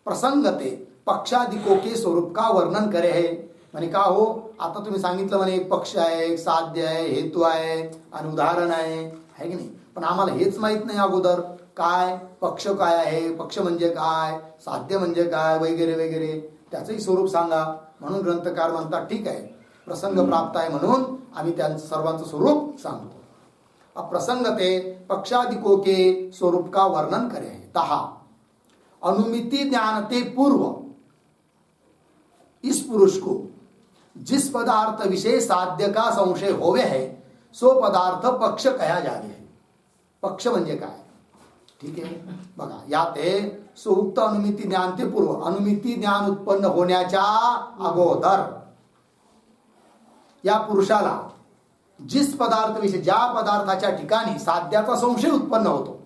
प्रसंगते पक्षादिकों के स्वरूप का वर्णन करे है. म्हणे का हो? आता तुम्ही सांगितलं म्हणे एक पक्ष आहे, एक साध्य आहे, हेतू आहे आणि उदाहरण आहे की नाही? पण आम्हाला हेच माहित नाही अगोदर काय पक्ष काय आहे, पक्ष म्हणजे काय, साध्य म्हणजे काय वगैरे वगैरे त्याचंही स्वरूप सांगा. म्हणून ग्रंथकार म्हणतात ठीक आहे, प्रसंग प्राप्त आहे म्हणून आम्ही त्यांचं सर्वांचं स्वरूप सांगतो. अब प्रसंगते पक्षादिकों के स्वरूप का वर्णन करें। तहा अनुमिति ज्ञानते पूर्व इस पुरुष को जिस पदार्थ विषय साध्य का संशय होवे है सो पदार्थ पक्ष कहा जावे है। पक्ष म्हणजे काय, ठीक आहे बघा, याते सुक्त अनुमिती ज्ञान ते पूर्व, अनुमिती ज्ञान उत्पन्न होण्याच्या अगोदर या पुरुषाला जिस पदार्थ विषय, ज्या पदार्थाच्या ठिकाणी साध्याचा संशय उत्पन्न होतो,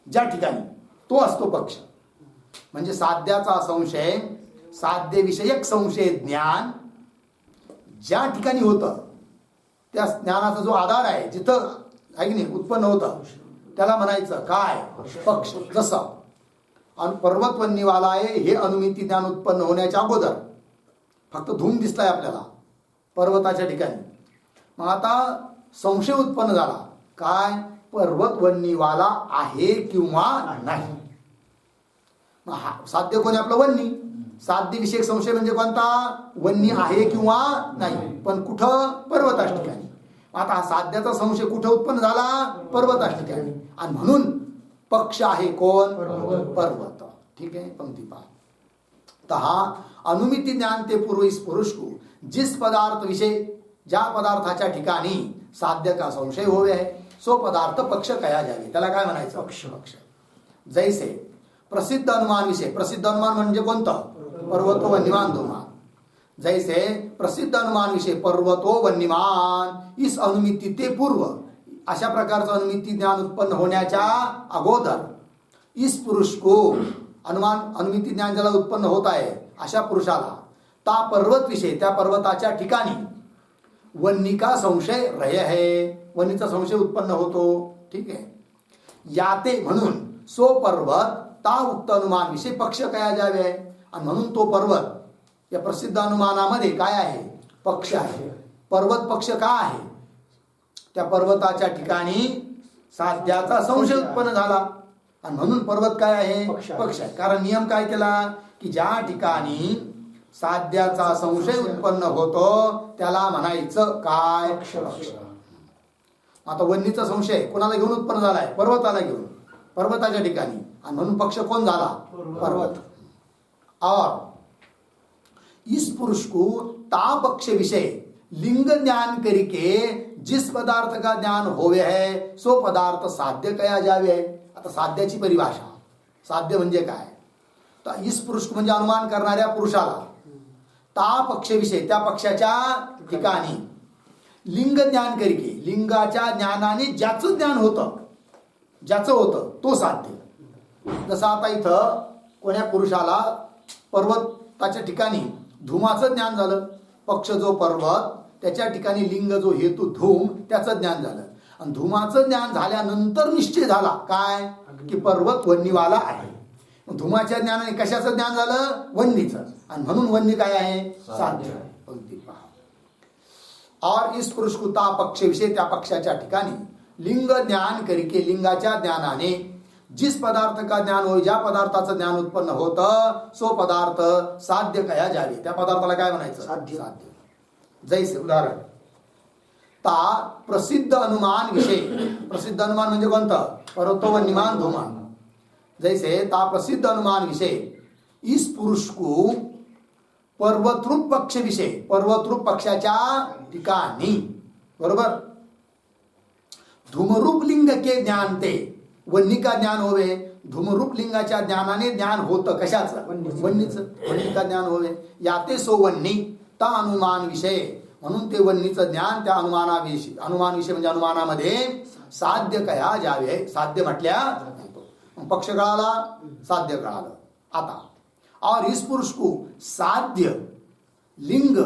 ज्या ठिकाणी तो असतो पक्ष. म्हणजे साध्याचा संशय, साध्य विषयक संशय ज्ञान ज्या ठिकाणी होतं त्या ज्ञानाचा जो आधार आहे, जिथं आहे की नाही उत्पन्न होतं, त्याला म्हणायचं काय, पक्ष. जसं पर्वत वन्नीवाला आहे, हे अनुमिती ज्ञान उत्पन्न होण्याच्या अगोदर फक्त धूम दिसलाय आपल्याला पर्वताच्या ठिकाणी. मग आता संशय उत्पन्न झाला, काय, पर्वत वन्नीवाला आहे किंवा नाही. मग साध्य कोणी, आपलं वन्नी. साध्य विषयक संशय म्हणजे कोणता, वन्नी आहे किंवा नाही, पण कुठं, पर्वताच्या ठिकाणी. आता हा साध्याचा संशय कुठं उत्पन्न झाला, पर्वताच्या ठिकाणी, आणि म्हणून पक्ष आहे कोण, पर्वत. ठीक आहे, पंक्ती पहा. तहा अनुमिति ज्ञान ते पूर्व इस पुरुष को जिस पदार्थ विषय, ज्या पदार्थाच्या ठिकाणी साध्य का संशय होवे है सो पदार्थ पक्ष कहा जावे, त्याला काय म्हणायचं, पक्ष. पक्ष. जैसे प्रसिद्ध अनुमान विषय, प्रसिद्ध अनुमान म्हणजे कोणतं, पर्वतो वन्यमान धूमान. जैसे प्रसिद्ध अनुमान विषय पर्वतो वन्यमान इस अनुमिति ते पूर्व, अशा प्रकारचं अनुमिति ज्ञान उत्पन्न होण्याच्या अगोदर इस पुरुष को, अनुमान अनुमिति ज्ञान ज्याला उत्पन्न होत आहे अशा पुरुषाला ता पर्वत विषय, त्या पर्वताच्या ठिकाणी वन्नी का संशय रह है, वन्नीचा संशय उत्पन्न होतो. ठीक आहे, याते म्हणून सो पर्वत ता उक्त अनुमान विषय पक्ष कया जावे, आणि म्हणून तो पर्वत या प्रसिद्ध अनुमानामध्ये काय आहे, पक्ष आहे. पर्वत पक्ष का आहे, त्या पर्वताच्या ठिकाणी साध्याचा संशय उत्पन्न झाला, आणि म्हणून पर्वत काय आहे, पक्ष आहे. कारण नियम काय केला की ज्या ठिकाणी साध्याचा संशय उत्पन्न होतो त्याला म्हणायचं काय, पक्ष. आता वन्नीचा संशय कोणाला घेऊन उत्पन्न झालाय, पर्वताला घेऊन, पर्वताच्या ठिकाणी, आणि म्हणून पक्ष कोण झाला, पर्वत. और इस पुरुष को ता पक्ष विषय लिंग ज्ञान करके जिस पदार्थ का ज्ञान होवे है सो पदार्थ साध्य कया जावे. आता साध्याची परिभाषा, साध्य म्हणजे काय, तर इस पुरुष म्हणजे अनुमान करणाऱ्या पुरुषाला ता पक्ष विषय, त्या पक्षाच्या ठिकाणी लिंग ज्ञान करके, लिंगाच्या ज्ञानाने ज्याचं ज्ञान होतं, ज्याचं होतं तो साध्य. जसं आता इथं कोण्या पुरुषाला पर्वताच्या ठिकाणी धूमाचं ज्ञान झालं, पक्ष जो पर्वत त्याच्या ठिकाणी लिंग जो हेतू धूम त्याचं ज्ञान झालं, आणि धूमाचं ज्ञान झाल्यानंतर निश्चय झाला काय की पर्वत वन्नीवाला आहे. धूमाच्या ज्ञानाने कशाचं ज्ञान झालं, वन्नीचं, आणि म्हणून वन्नी काय आहे, साध्य. और इस पुरुष को ता पक्ष विषय, त्या पक्षाच्या ठिकाणी लिंग ज्ञान करके, लिंगाच्या ज्ञानाने जिस पदार्थ का ज्ञान हो, ज्या पदार्थाचं ज्ञान उत्पन्न होतं सो पदार्थ साध्य कया जावे, त्या पदार्थाला काय म्हणायचं, साध्य. जैसे उदाहरण, ता प्रसिद्ध अनुमान विषय, प्रसिद्ध अनुमान म्हणजे कोणतं, पर्वतो वन्यमान धूमान. जैसे ता प्रसिद्ध अनुमान विषय इस पुरुष को पर्वतरूप पक्ष विषय, पर्वतरूप पक्षाच्या ठिकाणी, बरोबर, धूमरूप लिंग के ज्ञान ते, वन्नी का ज्ञान होवे, धूमरूप लिंगाच्या ज्ञानाने ज्ञान होतं, कशाचं, वन्नीचं, वन्नी का ज्ञान होवे. याते सो वन्नी ता अनुमान विषय, म्हणून ते वन्नीचं ज्ञान त्या अनुमानाविषयी, अनुमान विषय म्हणजे अनुमानामध्ये साध्य कया जावे, साध्य म्हटल्या पक्ष कळाला, साध्य कळालं. आता और इस पुरुष को साध्य लिंग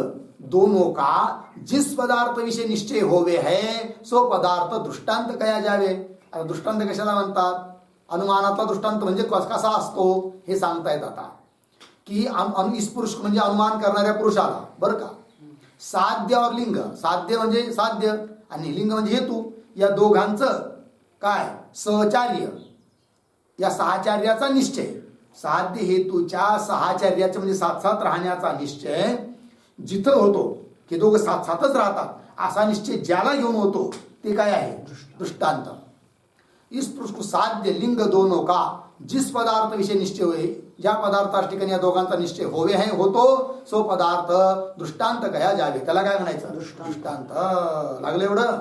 दोनों का जिस पदार्थ विषय निश्चय होवे है सो पदार्थ दृष्टांत कया जावे. आता दृष्टांत कशाला म्हणतात, अनुमानाचा दृष्टांत म्हणजे कसा असतो हे सांगतायत. आता की इस पुरुष म्हणजे अनुमान करणाऱ्या पुरुषाला, बरं का, साध्य और लिंग, साध्य म्हणजे साध्य आणि लिंग म्हणजे हेतू, या दोघांचं काय सहचार्य, या साहचर्याचा निश्चय, साध्य हेतूच्या साहचर्याचं म्हणजे साथ साथ राहण्याचा निश्चय जिथं होतो की दोघं साथ साथच राहतात असा निश्चय ज्याला घेऊन होतो ते काय आहे दृष्टांत. इस पृष्ठ साध्य लिंग दोनों का जिस पदार्थ विषय निश्चय होय, ज्या पदार्थास ठिकाणी या दोघांचा निश्चय होवे आहे होतो सो पदार्थ दृष्टांत कया जावे, त्याला काय म्हणायचं दृष्टांत. लागलं एवढं.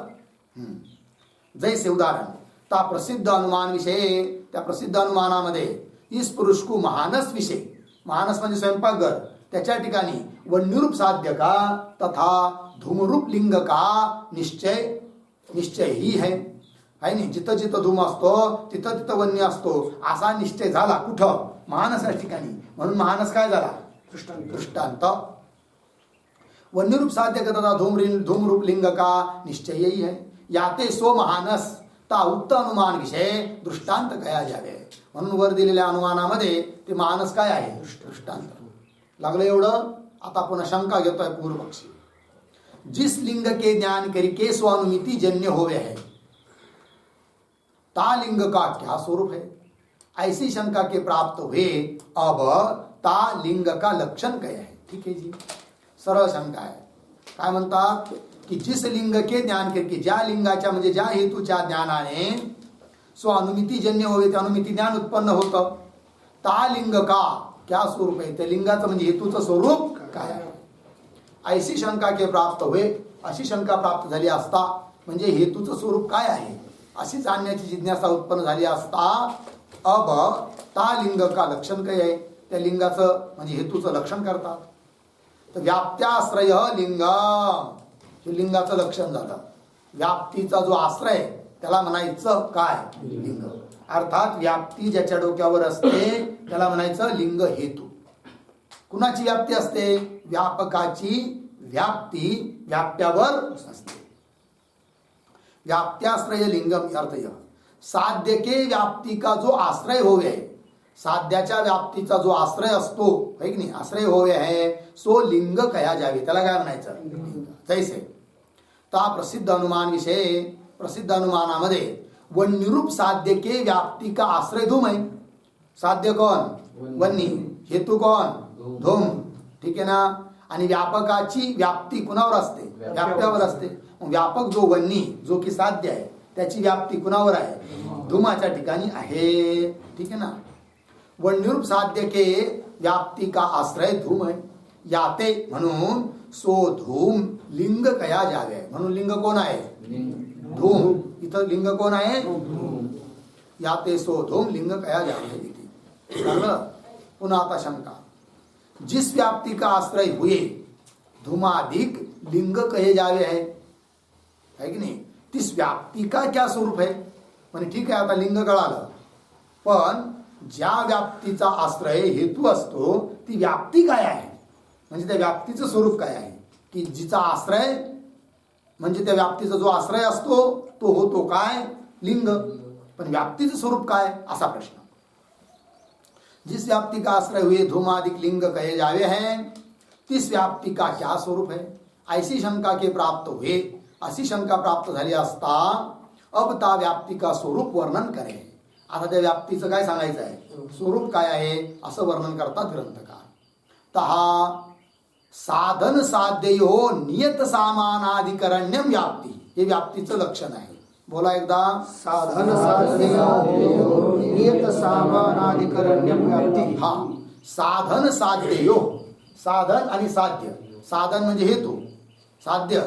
जैसे उदाहरण ता प्रसिद्ध अनुमान विषय, त्या प्रसिद्ध अनुमानामध्ये इस पुरुष को महानस विषय, महानस म्हणजे स्वयंपाकघर, त्याच्या ठिकाणी वन्यरूप साध्य का तथा धूमरूप लिंग का निश्चय ही है नाही. जिथं जिथं धूम असतो तिथं तिथं वन्य असतो असा निश्चय झाला कुठं महानस ठिकाणी, म्हणून महानस काय झाला दृष्टांत. वन्यरूप साध्य का तथा धूमरूप लिंग का निश्चय यही है. याते सो महानस ता उक्त अनुमान विषय दृष्टांत कया जावे, म्हणून वर दिलेल्या अनुमानामध्ये ते महानस काय आहे दृष्टांत. लागलं एवढं. आता पुन्हा शंका घेतोय पूर्व पक्षी. जिस लिंग के ज्ञान करके स्वानुमिति जन्य होवे है ता लिंग का क्या स्वरूप है, ऐसी शंका के प्राप्त हुए. अब ता लिंग का लक्षण क्या है. ठीक आहे जी, सरळ शंका आहे. काय म्हणतात की जिस लिंग के ज्ञान करके, ज्या लिंगाच्या म्हणजे ज्या हेतूच्या ज्ञानाने सो अनुमिती जन्य होवे, ते अनुमिती ज्ञान उत्पन्न होतं. ता लिंग का क्या स्वरूप आहे, त्या लिंगाचं म्हणजे हेतूचं स्वरूप काय आहे. ऐशी शंका के प्राप्त होय, अशी शंका प्राप्त झाली असता म्हणजे हेतूचं स्वरूप काय आहे अशी जाणण्याची जिज्ञासा उत्पन्न झाली असता. अब ता लिंग का लक्षण काय आहे, त्या लिंगाचं म्हणजे हेतूचं लक्षण करतात. तर व्याप्त्याश्रय लिंग, हे लिंगाचं लक्षण झालं. व्याप्तीचा जो आश्रय त्याला म्हणायचं काय लिंग. अर्थात व्याप्ती ज्याच्या डोक्यावर असते त्याला म्हणायचं लिंग हेतू. कुणाची व्याप्ती असते, व्यापकाची व्याप्ती व्याप्यावर असते. व्याप्त्याश्रय लिंगम अर्थ यह साध्य के व्याप्ती का जो आश्रय होवे, साध्याच्या व्याप्तीचा जो आश्रय असतो है की नाही, आश्रय होवे आहे सो लिंग कया जावे, त्याला काय म्हणायचं लिंग. जैसे ता प्रसिद्ध अनुमान विषय, प्रसिद्ध अनुमानामध्ये वन्यरूप साध्य के व्याप्ती का आश्रय धूम है. साध्य कौन वन्नी, हेतू कौन धूम. ठीक आहे ना. आणि व्यापकाची व्याप्ती कुणावर असते व्याप्यावर असते. व्यापक जो वन्नी जो की साध्य आहे त्याची व्याप्ती कुणावर आहे धूमाच्या ठिकाणी आहे. ठीक आहे ना. वन्यरूप साध्य के व्याप्ती का आश्रय धूम है. याते म्हणून सो धूम लिंग कया जावे, म्हणून लिंग कोण आहे धूम. इथं लिंग कोण आहे याते सो धूम लिंग कया जावे. पुन्हा आता शंका. जिस व्याप्ति का आश्रय हुए धूमाधिक लिंग कहे जावे है कि नहीं. तिस व्याप्ति का क्या स्वरूप है, म्हणजे ठीक आहे आता लिंग कळालं, पण ज्या व्याप्तीचा आश्रय हेतू असतो ती व्याप्ती काय आहे, म्हणजे त्या व्याप्तीचं स्वरूप काय आहे. की जिचा आश्रय म्हणजे त्या व्याप्तीचा जो आश्रय असतो तो होतो काय लिंग, पण व्याप्तीचं स्वरूप काय असा प्रश्न. जिस व्याप्ति का आश्रय हुए धूमादिक लिंग कहे जावे हैं तिस व्याप्ति का क्या स्वरूप है. ऐसी शंका के प्राप्त हुए, अशी शंका प्राप्त झाली असता अब ता व्याप्ति का स्वरूप वर्णन करे. आता त्या व्याप्तीचं काय सांगायचं आहे स्वरूप काय आहे असं वर्णन करतात ग्रंथकार. तहा साधन साध्यो नियत सामानाधिकरण्यम व्याप्ती, हे व्याप्तीचं लक्षण आहे. बोला एकदा. साधन साध्यो नियत सामानाधिकरण्यम व्याप्ती. हा साधन साध्यो, साधन आणि साध्य. साधन म्हणजे हेतू, साध्य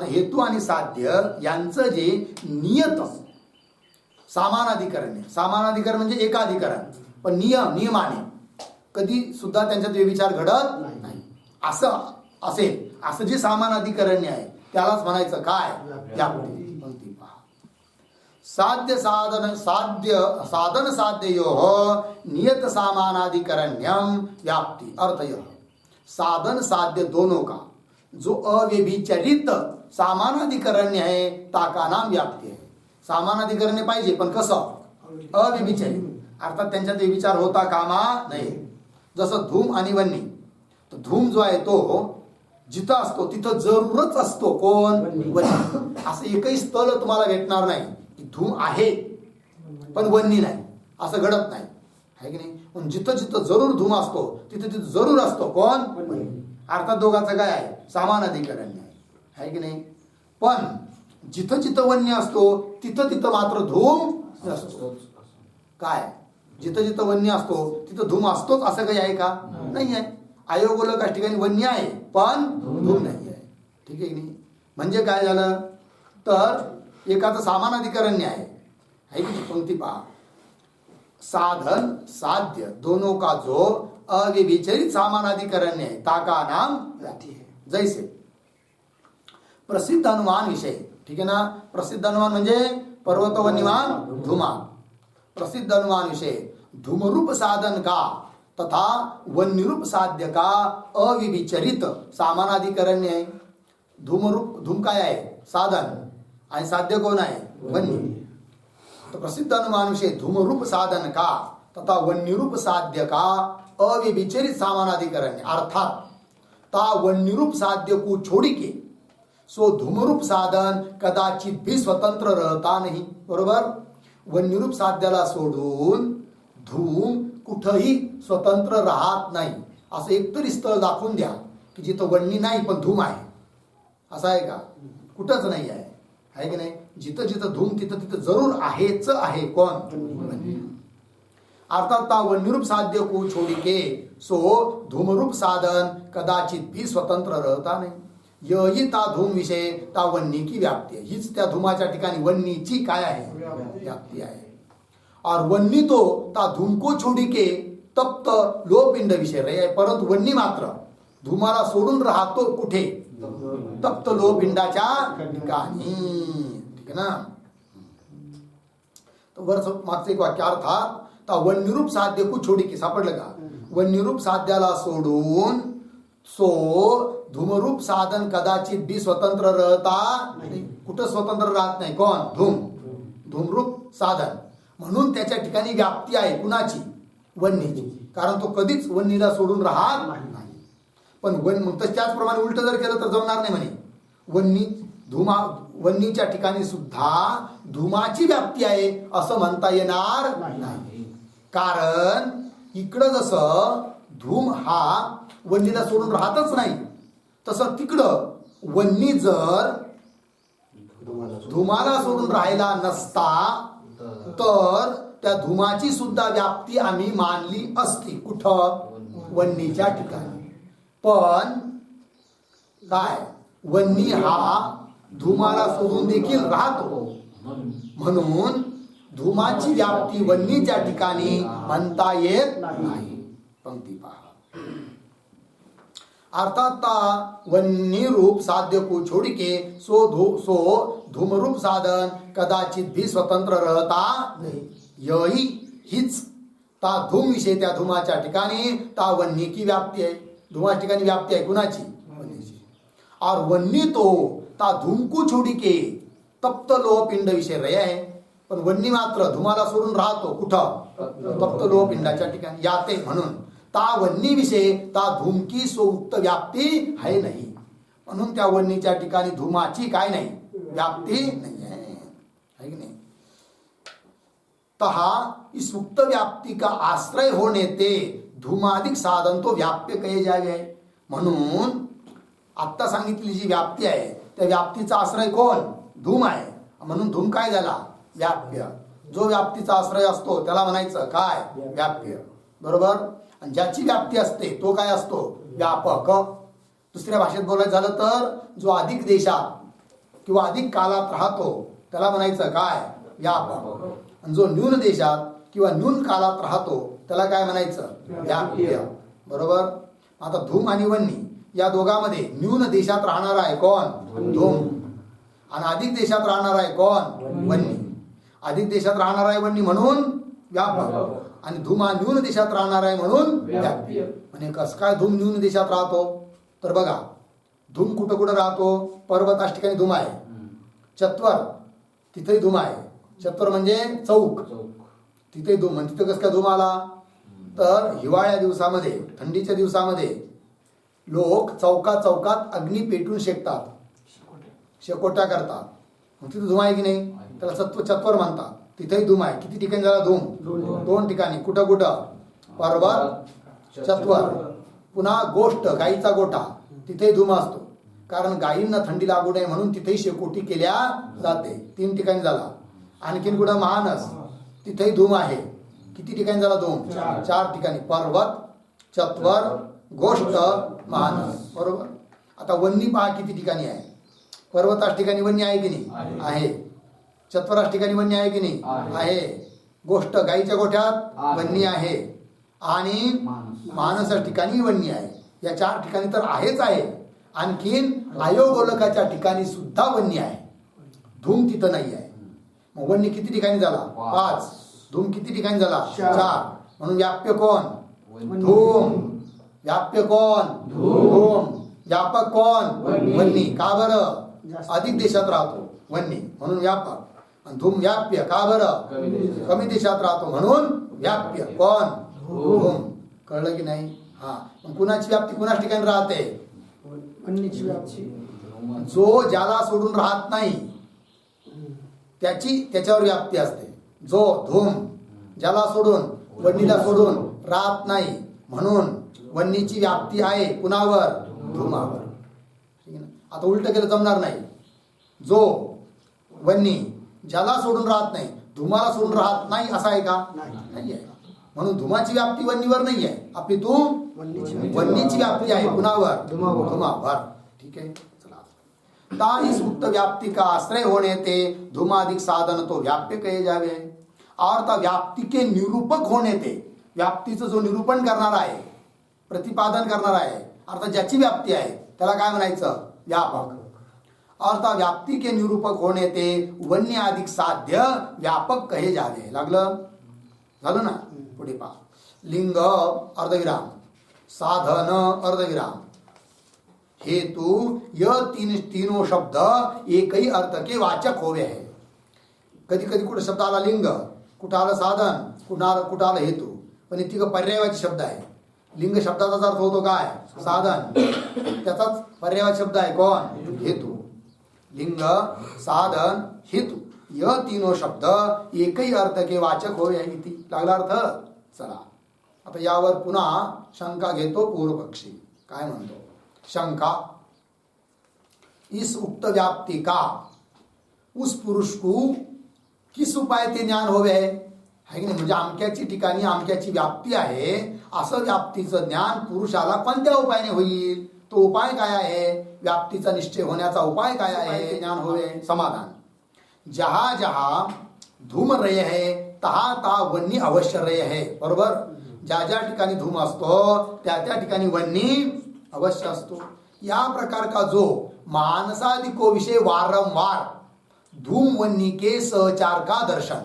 हेतू आणि साध्य यांचं जे नियत सामानाधिकरण. सामानाधिकरण म्हणजे एकाधिकरण, पण नियमाने कधी सुद्धा त्यांच्यात विचार घडत नाही असं असेल असं जे सामानाधिकरण्य आहे त्यालाच म्हणायचं काय व्याप्ती. साध्य साधन साध्यो नियत सामानाधिकरण्यम व्याप्ति. अर्थ यह साधन साध्य दोनों का जो अव्यभिचरित सामानाधिकरण्य है ताका नाम व्याप्ती है. सामानाधिकरण्य पाहिजे पण कसं अव्यभिचरित, अर्थात त्यांच्यात विचार होता कामा नाही. जसं धूम आणि वन्नी, तर धूम जो आहे तो जिथं असतो तिथं जरूरच असतो कोण वन्नी. असं एकही स्थळ तुम्हाला भेटणार नाही धूम आहे पण वन्नी नाही, असं घडत नाही आहे की नाही. पण जिथं जिथं जरूर धूम असतो तिथं तिथं जरूर असतो कोण. अर्थात दोघांचं काय आहे सामानाधिकरण्य आहे की नाही. पण जिथं जिथं वन्य असतो तिथं तिथं मात्र धूम नसतो. काय जिथं जिथं वन्य असतो तिथं धूम असतोच असं काही आहे का? नाही आहे. अयोगोलक अशा ठिकाणी वन्य आहे पण धूम नाही आहे. ठीक आहे की नाही? म्हणजे काय झालं तर एकाचं सामानाधिकरण्य आहे की नाही? पंक्ती पहा. साधन साध्य दोनों का जो अविविचरित सामानाधिकरण्य है ताका नाम व्याप्ति है. जैसे प्रसिद्ध अनुमान विषय. ठीक है ना? प्रसिद्ध अनुमान म्हणजे पर्वत वन्यमान धुमा. प्रसिद्ध अनुमान विषय धूमरूप साधन का तथा वन्यरूप साध्य का अविविचरित सामानाधिकरण्य आहे. धूमरूप धूम काय आहे? साधन. आणि साध्य कोण आहे? वन्य. तो प्रसिद्ध अनुमान विषय धूमरूप साधन का तथा वन्यरूप साध्य का अविविचरित सामानाधिकरण्य अर्थात ता वन्यरूप साध्य को छोड़ी के सो धूमरूप साधन कदाचित भी स्वतंत्र रहता नहीं. बरोबर. वन्यरूप साध्याला सोडून धूम कुठंही स्वतंत्र राहत नाही. असं एकतरी स्थळ दाखवून द्या की जिथं वन्नी नाही पण धूम आहे. असं आहे का? कुठंच नाही आहे. आहे की नाही? जिथं जिथं धूम तिथं तिथं जरूर आहेच आहे. कोण? अर्थात ता वन्यरूप साध्य को छोड़ी के सो धूमरूप साधन कदाचित भी स्वतंत्र रहता नहीं. यही ता धूम विषय ता वन्नी की व्याप्ती आहे. हीच त्या धुमाच्या ठिकाणी वन्नीची काय आहे? व्याप्ती आहे. और वन्नी तो ता धूम को छोड़ी के तप्त लोपिंड विषय रहे आहे. परंतु वन्नी मात्र धुमाला सोडून राहतो कुठे? तप्त लोपिंडाच्या ठिकाणी. ठीक आहे ना? तो वर मागचं एक वाक्य अर्थात ता वन्यरूप साध्य को छोडी की. सापडलं का? वन्यरूप साध्याला सोडून सो धूमरूप साधन कदाचित भी स्वतंत्र रहता नाही. कुठं स्वतंत्र राहत नाही? कोण? धूम. धूमरूप साधन म्हणून त्याच्या ठिकाणी व्याप्ती आहे. कुणाची? वन्नीची. कारण तो कधीच वन्नीला सोडून राहत नाही. पण त्याचप्रमाणे उलट जर केलं तर जमणार नाही म्हणे. वन्नी धुमा वन्नीच्या ठिकाणी सुद्धा धुमाची व्याप्ती आहे असं म्हणता येणार नाही. कारण इकडं जसं धूम हा वन्नीला सोडून राहतच नाही तसं तिकडं वन्नी जर धुमाला सोडून राहायला नसता तर त्या धुमाची सुद्धा व्याप्ती आम्ही मानली असती. कुठं? वन्नीच्या ठिकाणी. पण काय? वन्नी हा धुमाला सोडून देखील राहतो म्हणून धुमाची व्याप्ती वन्नीच्या ठिकाणी म्हणता येत नाही. पंक्ती पहा. अर्थात वन्नी रूप साध्य को छोड़ के सो धूमरूप साधन कदाचित भी स्वतंत्र रहता नहीं. यही हीच ता धूम विषय त्या धुमाच्या ठिकाणी ता वन्नी की व्याप्ती आहे. धुमाच्या ठिकाणी व्याप्ती आहे कुणाची? वन्नीची. और वन्नी तो ता धूम को छोड़ी के तप्त लोहपिंड विषय रहे आहे. पण वन्नी मात्र धुमाला सोडून राहतो कुठं? तप्त लोहपिंडाच्या ठिकाणी. याते म्हणून ता वन्नी विषय ता धूम की सोक्त व्याप्ती है नाही. म्हणून त्या वन्नीच्या ठिकाणी धुमाची काय नाही? व्याप्ती नाही आहे की नाही? तहा इस उक्त व्याप्ती का आश्रय होने ते धूमाधिक साधन तो व्याप्य कहे जावे आहे. म्हणून आत्ता सांगितलेली जी व्याप्ती आहे त्या व्याप्तीचा आश्रय कोण? धूम आहे. म्हणून धूम काय झाला? व्याप्य. जो व्याप्तीचा आश्रय असतो त्याला म्हणायचं काय? व्याप्य. बरोबर. आणि ज्याची व्याप्ती असते तो काय असतो? व्यापक. दुसऱ्या भाषेत बोलायचं झालं तर जो अधिक देशात किंवा अधिक कालात राहतो त्याला म्हणायचं काय? व्यापक. आणि जो न्यून देशात किंवा न्यून कालात राहतो त्याला काय म्हणायचं? व्याप्य. बरोबर. आता धूम आणि वन्नी या दोघांमध्ये न्यून देशात राहणार आहे कोण? धूम. आणि अधिक देशात राहणार आहे कोण? वन्नी. अधिक देशात राहणार आहे वन्नी म्हणून व्यापक. आणि धूम हा न्यून देशात राहणार आहे म्हणून व्याप्य. म्हणजे कसं काय धूम न्यून देशात राहतो? तर बघा धूम कुठं कुठं राहतो? पर्वताच्या ठिकाणी धूम आहे. चत्वर तिथेही धूम आहे. चत्वर म्हणजे चौक. तिथे धूम. म्हणजे तिथे कसं काय धूम आला? तर हिवाळ्या दिवसामध्ये थंडीच्या दिवसामध्ये लोक चौकात चौकात अग्नी पेटून शेकतात. शेकोट्या करतात. मग तिथे धूम आहे की नाही? त्याला चत्वर म्हणतात. तिथेही धूम आहे. किती ठिकाणी झाला धूम? 2 ठिकाणी. कुठं कुठं? पर्वत चत्वर. पुन्हा गोष्ट गाईचा गोठा तिथेही धूम असतो. कारण गायींना थंडी लागू नये म्हणून तिथेही शेकोटी केल्या जाते. 3 ठिकाणी झाला. आणखीन कुठं मानस, तिथेही धूम आहे. किती ठिकाणी झाला धूम? 4 ठिकाणी. पर्वत, चत्वर, गोष्ट, मानस. बरोबर. आता वन्नी पहा किती ठिकाणी आहे. पर्वतास ठिकाणी वन्य आहे की नाही? आहे. चत्वरास ठिकाणी वन्य आहे की नाही? आहे. गोष्ट गाईच्या गोठ्यात वन्य आहे आणि मानसाच्या ठिकाणी वन्य आहे. या 4 ठिकाणी तर आहेच आहे. आणखीन आयोगोलकाच्या ठिकाणी सुद्धा वन्य आहे. धूम तिथं नाही आहे. मग वन्य किती ठिकाणी झाला? 5. धूम किती ठिकाणी झाला? 4. म्हणून व्याप्य कोण? धूम. व्याप्य कोण? धूम. व्यापक कोण? वन्नी. का बरं? अधिक देशात राहतो वन्नी म्हणून व्यापक. आणि धूम व्याप्य का बरं? कमी देशात राहतो म्हणून व्याप्य. कोण? धूम. कळलं की नाही? हा. मग कुणाची व्याप्ती कुणाच ठिकाणी राहते? वन्नीची व्याप्ती. जो ज्याला सोडून राहत नाही त्याच्यावर व्याप्ती असते. जो धूम ज्याला सोडून, वन्नीला सोडून राहत नाही म्हणून वन्नीची व्याप्ती आहे कुणावर? धूमावर. ठीक आहे ना? आता उलट केलं जमणार नाही. जो वन्नी ज्याला सोडून राहत नाही, धुमाला सोडून राहत नाही असा आहे का? नाही आहे. म्हणून धुमाची व्याप्ती वन्नीवर नाही आहे. आपली धूम वन्नीची व्याप्ती आहे कुणावर? धुमावर. ठीक आहे. चला. इस उक्त व्याप्ति का आश्रय होने ते धूमादिक साधन तो व्याप्य कहे जावे. और व्याप्ति के निरूपक होने ते, व्याप्तीचं जो निरूपण करणार आहे, प्रतिपादन करणार आहे, अर्थात ज्याची व्याप्ती आहे त्याला काय म्हणायचं? व्यापक. अर्थात व्याप्ति के निरूपक होने ते वन्य अधिक साध्य व्यापक कहे जावे. लागलं? झालं ना? पुढे पहा. लिंग अर्धविराम, साधन अर्धविराम, हेतु यह तीनों शब्द एक ही अर्थ के वाचक होवे है. कधी कधी कुठं शब्द आला लिंग, कुठं आलं साधन, कुठं आलं हेतू, पण इथे पर्यायवाची शब्द आहे. लिंग शब्दाचाच अर्थ होतो काय? साधन. त्याचाच पर्यायवाची शब्द आहे कोण? हेतू. लिंग, साधन, हेतू यह तीनों शब्द एकही अर्थ के वाचक होय इति. लागला अर्थ? चला. आता यावर पुन्हा शंका घेतो पूर्व पक्षी. काय म्हणतो? शंका. इस उक्त व्याप्ति का उस पुरुष को किस उपाय ते ज्ञान होवे है की नाही? म्हणजे अमक्याची ठिकाणी अमक्याची व्याप्ती आहे असं व्याप्तीचं ज्ञान पुरुषाला कोणत्या उपायाने होईल? तो उपाय काय आहे? व्याप्तीचा निश्चय होण्याचा उपाय काय आहे? ज्ञान होवे. समाधान. जहा जहा धूम रय है तहा ता वन्नी अवश्य रय है. बरोबर. ज्या ज्या ठिकाणी धूम असतो त्या त्या ठिकाणी वन्नी अवश्य असतो. या प्रकार का जो मानसादिको विषय वारंवार धूम वन्नी के सहचार का दर्शन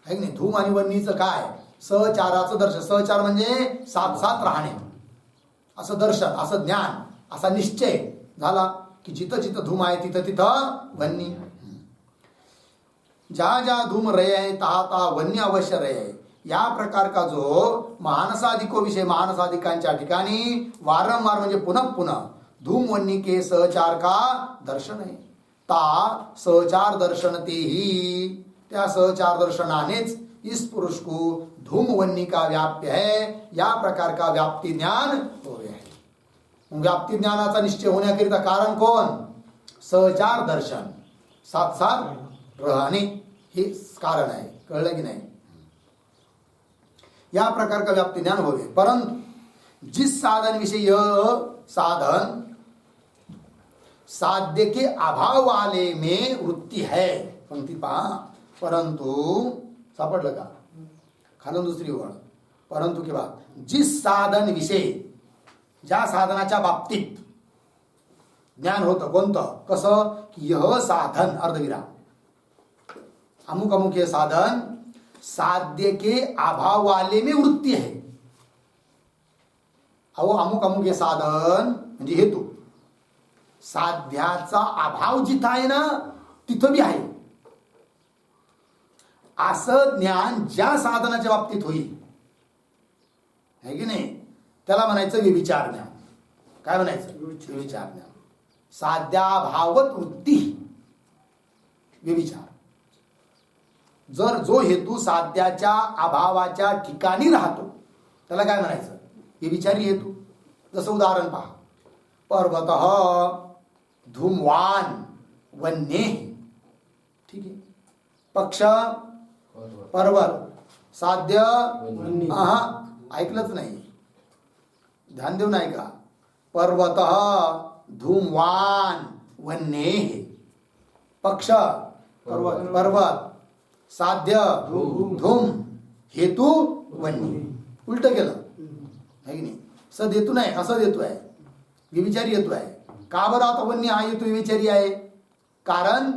है की नाही? धूम आणि वन्नीचं काय? सहचाराचं दर्शन. सहचार म्हणजे साथ साथ राहणे, असं दर्शन, असं ज्ञान, असा निश्चय झाला की जिथं जिथं धूम आहे तिथं तिथं वन्नी. जहा जहा धूम रहे है तहा तहा वन्य अवश्य रहे है. या प्रकार का जो मानसादिको विषय, मानसादिकांच्या ठिकाणी वारंवार म्हणजे पुन्हा पुन्हा धूम वन्नी के सहचार का दर्शन है. ता सहचार दर्शन ते ही, त्या सहचार दर्शनानेच इस पुरुष को धूम वन्नी का व्याप्य है या प्रकार का व्याप्ती ज्ञान होवे है. व्याप्ती ज्ञानाचा निश्चय होण्याकरिता कारण कोण? सहचार दर्शन, साथ साथ राहणे हे कारण आहे. कळलं की नाही? या प्रकार का व्याप्ति ज्ञान होवे. परंतु जिस साधन विषय यह साधन साध्य के अभाव वाले में वृत्ति है. पंक्ति पहा. परंतु सापडलं का? खालून दुसरी ओळ. परंतु के बाद जिस साधन विषय, ज्या साधनाच्या बाबतीत ज्ञान होतं. कोणतं? कसं? की यह साधन अर्धविराम, अमुक अमुक हे साधन साध्य के अभाव वाले में वृत्ती है. अहो अमुक अमुक हे साधन म्हणजे हेतू, साध्याचा अभाव जिथं आहे ना तिथं बी आहे असं ज्ञान ज्या साधनाच्या बाबतीत होईल है की नाही, त्याला म्हणायचं विचार ज्ञान. काय म्हणायचं? विचार ज्ञान. साध्याभावत वृत्ती विचार. जर जो हेतू साध्याच्या अभावाच्या ठिकाणी राहतो त्याला काय म्हणायचं? हे विचारी हेतू. जसं उदाहरण पहा. पर्वतः धूमवान वन्ये, ठीक आहे. पक्ष पर्वत, साध्य ऐकलंच नाही, ध्यान देऊ नाही का. पर्वतः धूमवान वन्ये, पक्ष पर्वत, पर्वत साध्य धूम, हेतू वन्य. उलट केलं आहे की नाही. सद हेतू नाही, असद हेतू आहे, विविचारी हेतू आहे. का बरं आता वन्य हा हेतू विविचारी आहे? कारण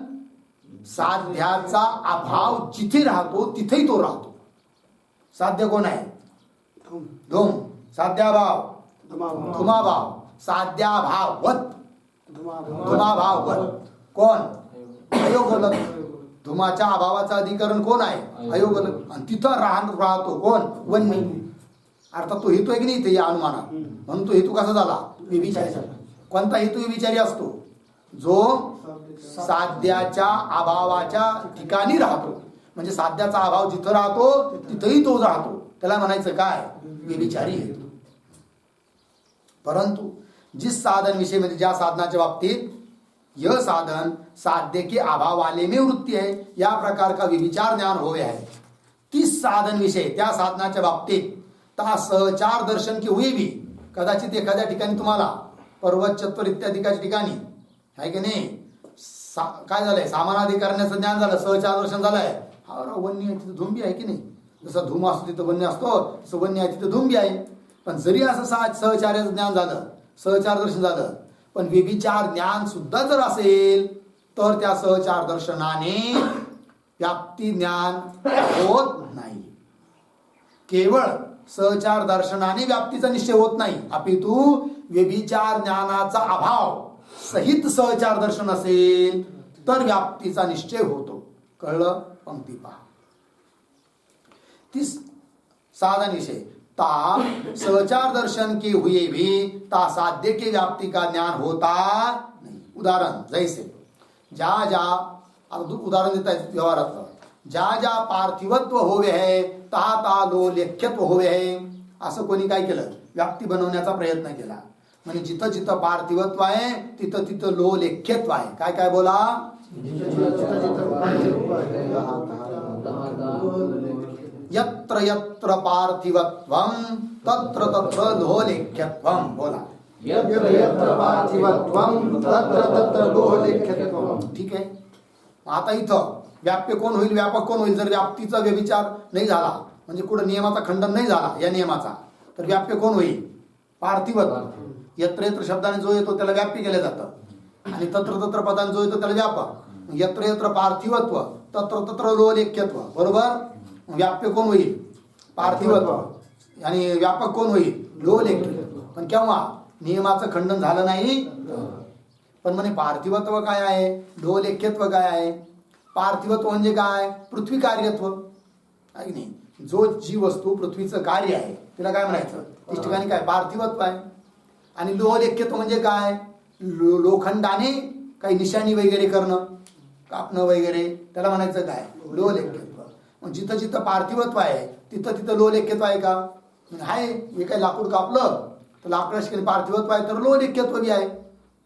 साध्याचा अभाव जिथे राहतो तिथेही तो राहतो. साध्य कोण आहे? धूम. साध्याभाव धुमाभाव, साध्याभाववत धुमाभाववत कोण? अयोगलक. धुमाच्या अभावाचा अधिकरण कोण आहे? अयोगलक. आणि तिथं राहतो कोण? वन्य. अर्थात तो हेतू आहे की नाही इथे या अनुमानात, म्हणून तो हेतू कसा झाला? विविचारी. कोणता हेतू विविचारी असतो? जो साध्याच्या अभावाच्या ठिकाणी राहतो. म्हणजे साध्याचा अभाव जिथं राहतो तिथंही तो राहतो, त्याला म्हणायचं काय? विविचारी हेतू. परंतु जिस साधन विषय म्हणजे ज्या साधनाच्या बाबतीत यह साधन साध्य के अभाव वाले में वृत्ती है, या प्रकार का विविचार ज्ञान होवे है. तीस साधन विषय त्या साधनाच्या बाबतीत ता सहचार दर्शन की हुई भी. कदाचित एखाद्या ठिकाणी तुम्हाला पर्वत चत्वर इत्यादिकाच्या ठिकाणी आहे की नाही काय झालंय? सामानाधिकरणाचं ज्ञान झालं, सहचार दर्शन झालंय. हा वन्य आहे तिथं धूम बी आहे की नाही. जसं धूम असतो तिथं वन्य असतो, तसं वन्य आहे तिथं धूम बी आहे. पण जरी असं सहचार्याचं ज्ञान झालं, सहचार दर्शन झालं, पण व्यभिचार ज्ञान सुद्धा जर असेल तर त्या सहचार दर्शनाने व्याप्ती ज्ञान होत नाही. केवळ सहचार दर्शनाने व्याप्तीचा निश्चय होत नाही, अपितु व्यभिचार ज्ञानाचा अभाव सहित सहचार दर्शन असेल तर व्याप्तीचा निश्चय होतो. कळलं? पंक्ती पहा. तीस साधन विषय ता सहचार दर्शन के हुए भी ता साध्य के व्याप्ति का ज्ञान होता नहीं. उदाहरण जैसे ज्या उदाहरण देता है व्यवहारात, ज्या ज्या पार्थिवत्व होवे है ता ता लो लेख्यत्व होवे है. असं कोणी काय केलं? व्याप्ती बनवण्याचा प्रयत्न केला. म्हणजे जिथं जिथं पार्थिवत्व आहे तिथं तिथं लो लेख्यत्व आहे. काय काय बोला? यत्र यत्र पार्थिवत्वं तत्र तत्र लोहलेख्यत्वं. बोला. यत्र यत्र पार्थिवत्वं तत्र तत्र लोहलेख्यत्वं. ठीक आहे. आता इथं व्याप्य कोण होईल? व्यापक कोण होईल? जर व्याप्तीचा व्यभिचार नाही झाला, म्हणजे कुठं नियमाचा खंडन नाही झाला या नियमाचा, तर व्याप्य कोण होईल? पार्थिवत्व. यत्र यत्र शब्दाने जो येतो त्याला व्याप्य केलं जातं, आणि तत्र तत्र पदाने जो येतो त्याला व्यापक. यत्र यत्र पार्थिवत्व तत्र तत्र लोहलेख्यत्व. बरोबर. व्याप्य कोण होईल? पार्थिवत्व. आणि व्यापक कोण होईल? लोहलेख्यत्व. पण केव्हा? नियमाचं खंडन झालं नाही. पण म्हणे पार्थिवत्व काय आहे, लोहलेख्यत्व काय आहे? पार्थिवत्व म्हणजे काय? पृथ्वी कार्यत्व आहे की नाही. जो जी वस्तू पृथ्वीचं कार्य आहे तिला काय म्हणायचं? इस ठिकाणी काय? पार्थिवत्व आहे. आणि लोहलेख्यत्व म्हणजे काय? लोखंडाने काही निशाणी वगैरे करणं, कापणं वगैरे, त्याला म्हणायचं काय? लोहलेख्यत्व. मग जिथं जिथं पार्थिवत्व आहे तिथं तिथं लोहलेख्यत्व आहे का? आहे. हे काही लाकूड कापलं तर लाकडाच्या ठिकाणी पार्थिवत्व आहे, तर लोहलेख्यत्व बी आहे.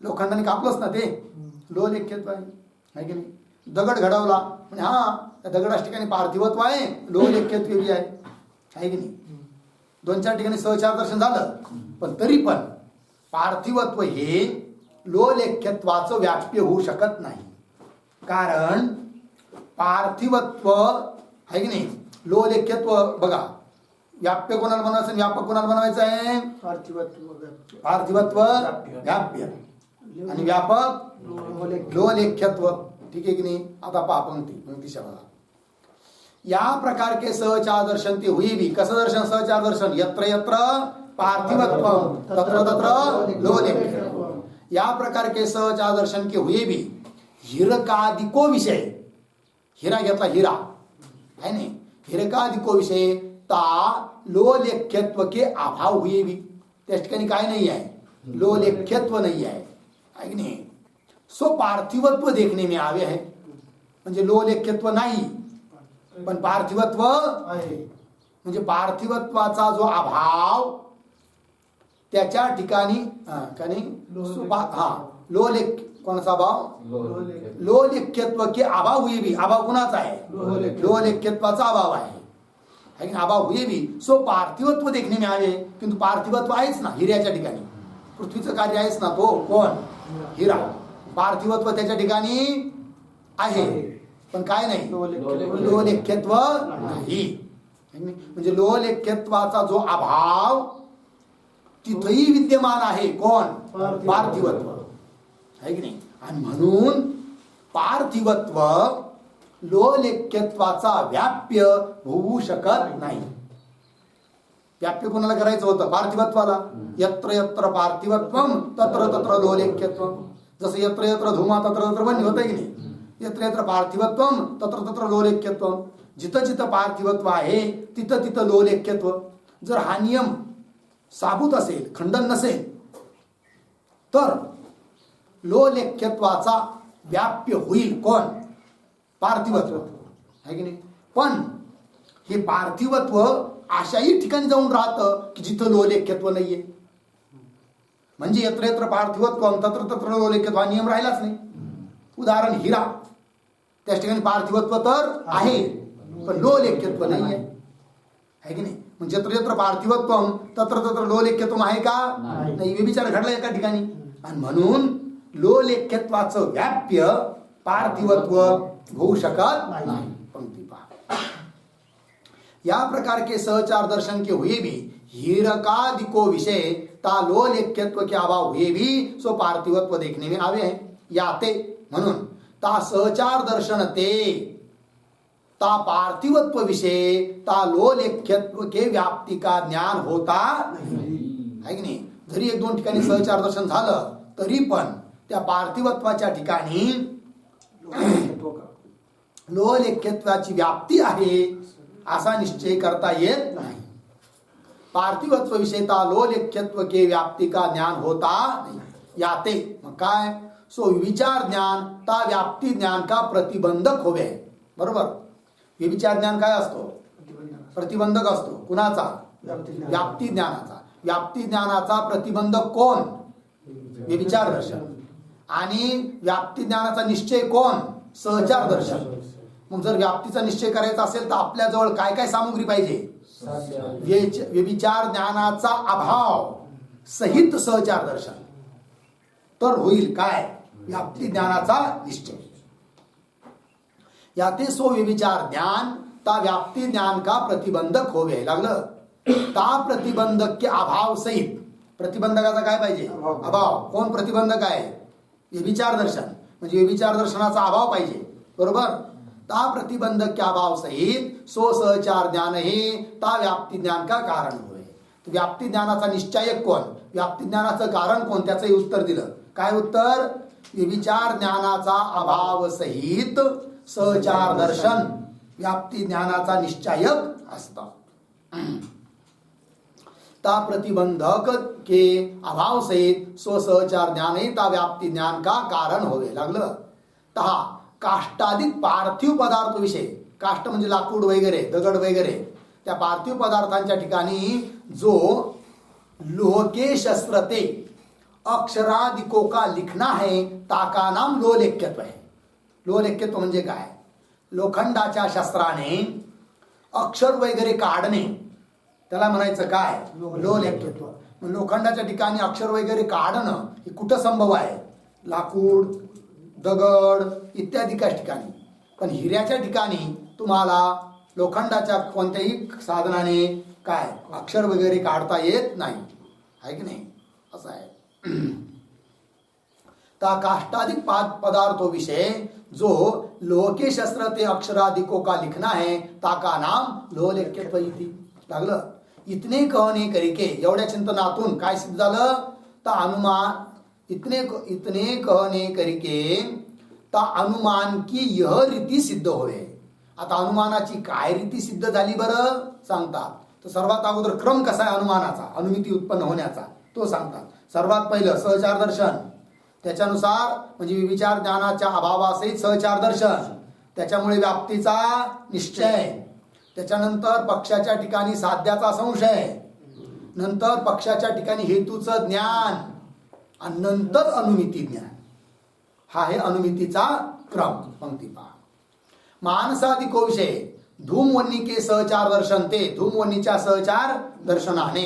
लोखंडाने कापलंच ना ते, लोहलेख्यत्व आहे की नाही. दगड घडवला म्हणजे हा त्या दगडाच्या ठिकाणी पार्थिवत्व आहे, लोहलेख्यत्व बी आहे की नाही. दोन चार ठिकाणी सहचार दर्शन झालं, पण तरी पण पार्थिवत्व हे लोहलेख्यत्वाचं व्याप्य होऊ शकत नाही. कारण पार्थिवत्व आहे की नाही. लोहलेख्यत्व बघा, व्याप्य कोणाला बनवायचं, व्यापक कोणाला बनवायचं आहे? पार्थिवत्व व्याप्य आणि व्यापक लोहलेख्यत्व. ठीक आहे की नाही. आता पहा पंक्ती शब्द. या प्रकार के सहचार दर्शन ते हुई भी. कसं दर्शन? सहचार दर्शन. यत्र यत्र पार्थिवत्व तत्र तत्र लोहलेख्यत्व. या प्रकार के सहचार दर्शन के हुए भी हिरकादिको विषय. हिरा घेतला, हिरा है नहीं. हिरकादिको विषय ता लोहलेख्यत्व के अभाव हुए भी. त्या ठिकाणी काय नाही आहे? लोहलेख्यत्व नाही आहे की नाही. सो पार्थिवत्व देखने में आवे है. म्हणजे लोहलेख्यत्व नाही पण पार्थिवत्व आहे. म्हणजे पार्थिवत्वाचा जो अभाव त्याच्या ठिकाणी लोलेख कोणाचा अभाव लोलेख्यत्व के अभाव हुए भी अभाव कुणाचा आहे लोलेख्यत्वाचा अभाव आहे है कि अभाव हुए भी सो पार्थिवत्व देखने में आवे किंतु पार्थिवत्व आहेच ना हिऱ्याच्या ठिकाणी पृथ्वीचं कार्य आहेच ना तो कोण हिरा पार्थिवत्व त्याच्या ठिकाणी आहे पण काय नाही लोलेख्यत्व नाही म्हणजे लोलेख्यत्वाचा जो अभाव तिथेही विद्यमान आहे कोण पार्थिवत्व आहे की नाही आणि म्हणून पार्थिवत्व लोलेख्यत्वाचा व्याप्य होऊ शकत नाही व्याप्य कोणाला करायचं होतं पार्थिवत्वाला यत्र यत्र पार्थिवत्वम तत्र तत्र लोलेख्यत्वम जसं यत्र यत्र धुमा तत्र तत्र वन्य होतं की नाही यत्र यत्र पार्थिवत्वम तत्र तत्र लोलेख्यत्वम जिथं जिथं पार्थिवत्व आहे तिथं तिथं लोलेख्यत्व जर हा नियम साबूत असेल खंडन नसेल तर लोलेख्यत्वाचा व्याप्य होईल कोण पार्थिवत्व आहे की नाही पण हे पार्थिवत्व अशाही ठिकाणी जाऊन राहतं की जिथं लोलेख्यत्व नाहीये म्हणजे यत्र यत्र पार्थिवत्व तत्र तत्र लोलेख्यत्व हा नियम राहिलाच नाही उदाहरण हिरा त्याच ठिकाणी पार्थिवत्व तर आहे पण लोलेख्यत्व नाहीये आहे की नाही म्हणजे यत्र यत्र पार्थिवत्व तत्र तत्र लोलेख्यत्व आहे का नाही व्यभिचार घडला एका ठिकाणी आणि म्हणून लोलेख्यत्वाचं व्याप्य पार्थिवत्व होऊ शकत नाही पंक्ति पहा या प्रकार के सहचार दर्शन के हुए भी हीरकादिको विषय ता लोलेख्यत्व के अभाव हुए भी सो पार्थिवत्व देखने में आवे हैं याते म्हणून ता सहचार दर्शन ते ता पार्थिवत्व विषय ता लोलेख्यत्व के व्याप्ती का ज्ञान होता है की नाही जरी एक दोन ठिकाणी सहचार दर्शन झालं तरी पण त्या पार्थिवत्वाच्या ठिकाणी लोलेख्यत्वाची व्याप्ती आहे असा निश्चय करता येत नाही पार्थिवत्व विषयता लोलेख्यत्व के व्याप्ती का ज्ञान होता नहीं याते मग काय सो विचार ज्ञान ता व्याप्ती ज्ञान का प्रतिबंधक होवे बरोबर विचार ज्ञान काय असतो प्रतिबंधक असतो कुणाचा व्याप्ती ज्ञानाचा व्याप्ती ज्ञानाचा प्रतिबंधक कोण विचार दर्शन आणि व्याप्ती ज्ञानाचा निश्चय कोण सहचार दर्शन मग जर व्याप्तीचा निश्चय करायचा असेल तर आपल्या जवळ काय काय सामुग्री पाहिजे व्यभिचार ज्ञानाचा अभाव सहित सहचार दर्शन तर होईल काय व्याप्ती ज्ञानाचा निश्चय याते सो व्यभिचार ज्ञान ता व्याप्ती ज्ञान का प्रतिबंधक होवे लागलं ता प्रतिबंधक के अभाव सहित प्रतिबंधकाचा काय पाहिजे अभाव कोण प्रतिबंधक आहे व्यभिचार दर्शन म्हणजे व्यभिचार दर्शनाचा अभाव पाहिजे बरोबर ता प्रतिबंधक के अभाव सहित सो सहचार ज्ञान हे ता व्याप्ती ज्ञान का कारण होय व्याप्ती ज्ञानाचा निश्चयक कोण व्याप्ती ज्ञानाचं कारण कोण त्याचं उत्तर दिलं काय उत्तर व्यभिचार ज्ञानाचा अभाव सहित सहचार दर्शन व्याप्ती ज्ञानाचा निश्चयक असतं ता प्रतिबंधक के अभाव सहित सो सहचार ज्ञान ही ता व्याप्ती ज्ञान का कारण होवे लागलं तहा काष्टाधिक पार्थिव पदार्थ विषय काष्ट म्हणजे लाकूड वगैरे दगड वगैरे त्या पार्थिव पदार्थांच्या ठिकाणी जो लोह के शस्त्रते अक्षरादिको का लिखना है ताका नाम लोलेख्यत्व है लोलेख्यत्व म्हणजे काय लोखंडाच्या शस्त्राने अक्षर वगैरे काढणे त्याला म्हणायचं काय लोलेख्यत्व मग लोखंडाच्या ठिकाणी अक्षर वगैरे काढणं हे कुठं संभव आहे लाकूड दगड इत्यादी काही ठिकाणी पण हिऱ्याच्या ठिकाणी तुम्हाला लोखंडाच्या कोणत्याही साधनाने काय अक्षर वगैरे काढता येत नाही आहे की नाही असं आहे ता काष्टाधिक पदार्थों विषय जो लोह के शस्त्र ते अक्षराधिकों का लिखना है ताका नाम लोलेख्यत्व इति लागलं इतने कहणे करिके एवढ्या चिंतनातून काय सिद्ध झालं ता अनुमान इतने कहणे करिके ता अनुमान की यह रीती सिद्ध होवे आता अनुमानाची काय रीती सिद्ध झाली बरं सांगतात तर सर्वात अगोदर क्रम कसा आहे अनुमानाचा अनुमिती उत्पन्न होण्याचा तो सांगतात सर्वात पहिलं सहचार दर्शन त्याच्यानुसार म्हणजे विचार ज्ञानाच्या अभावासहित सहचार दर्शन त्याच्यामुळे व्याप्तीचा निश्चय त्याच्यानंतर पक्षाच्या ठिकाणी साध्याचा संशय नंतर पक्षाच्या ठिकाणी हेतूचं ज्ञान आणि नंतर अनुमिती ज्ञान. हा आहे अनुमितीचा क्रम. पंक्ती पहा. मानसादिको विषय धूमवन्नी के सहचार दर्शन ते धूमवन्नीच्या सहचार दर्शनाने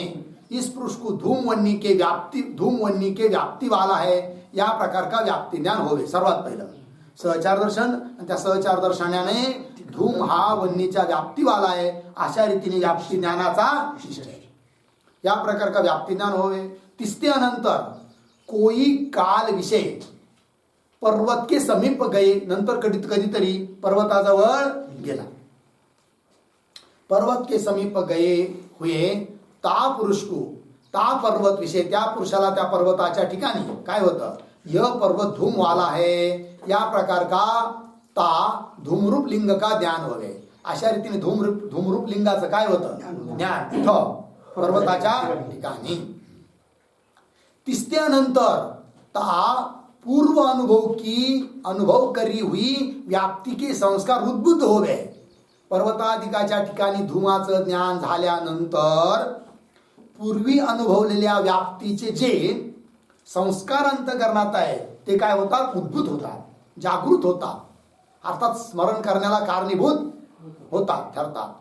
इस पुरुष को धूमवन्नी के व्याप्ति वाला है या प्रकार का व्याप्ती ज्ञान होवे. सर्वात पहिलं सहचार दर्शन आणि त्या सहचार दर्शनाने धूम हा वन्नीच्या व्याप्तीवाला आहे अशा रीतीने व्याप्ती ज्ञानाचा विशिष्ट आहे. या प्रकार का व्याप्ती ज्ञान होवे. तिसऱ्यानंतर कोई काल विषय पर्वत के समीप गए. नंतर कधीतरी पर्वताजवळ गेला. पर्वत के समीप गए हुए ता पुरुष को ता पर्वत विषय त्या पुरुषाला त्या पर्वताच्या ठिकाणी काय होतं. यह पर्वत धूम वाला है या प्रकार का ता धूमरूप लिंग का ज्ञान होवे. अशा रीतीने धूमरूप लिंगाचं काय होतं ज्ञान तिथं पर्वताच्या ठिकाणी. तिसऱ्यानंतर ता पूर्व अनुभव करी हुई व्याप्ती के संस्कार उद्बुद्ध होवे. पर्वताधिकाच्या ठिकाणी धुमाचं ज्ञान झाल्यानंतर पूर्वी अनुभवलेल्या व्याप्तीचे जे संस्कार अंतःकरणात आहे ते काय होतात उद्भूत होतात, जागृत होतात, अर्थात स्मरण करण्याला कारणीभूत होतात ठरतात.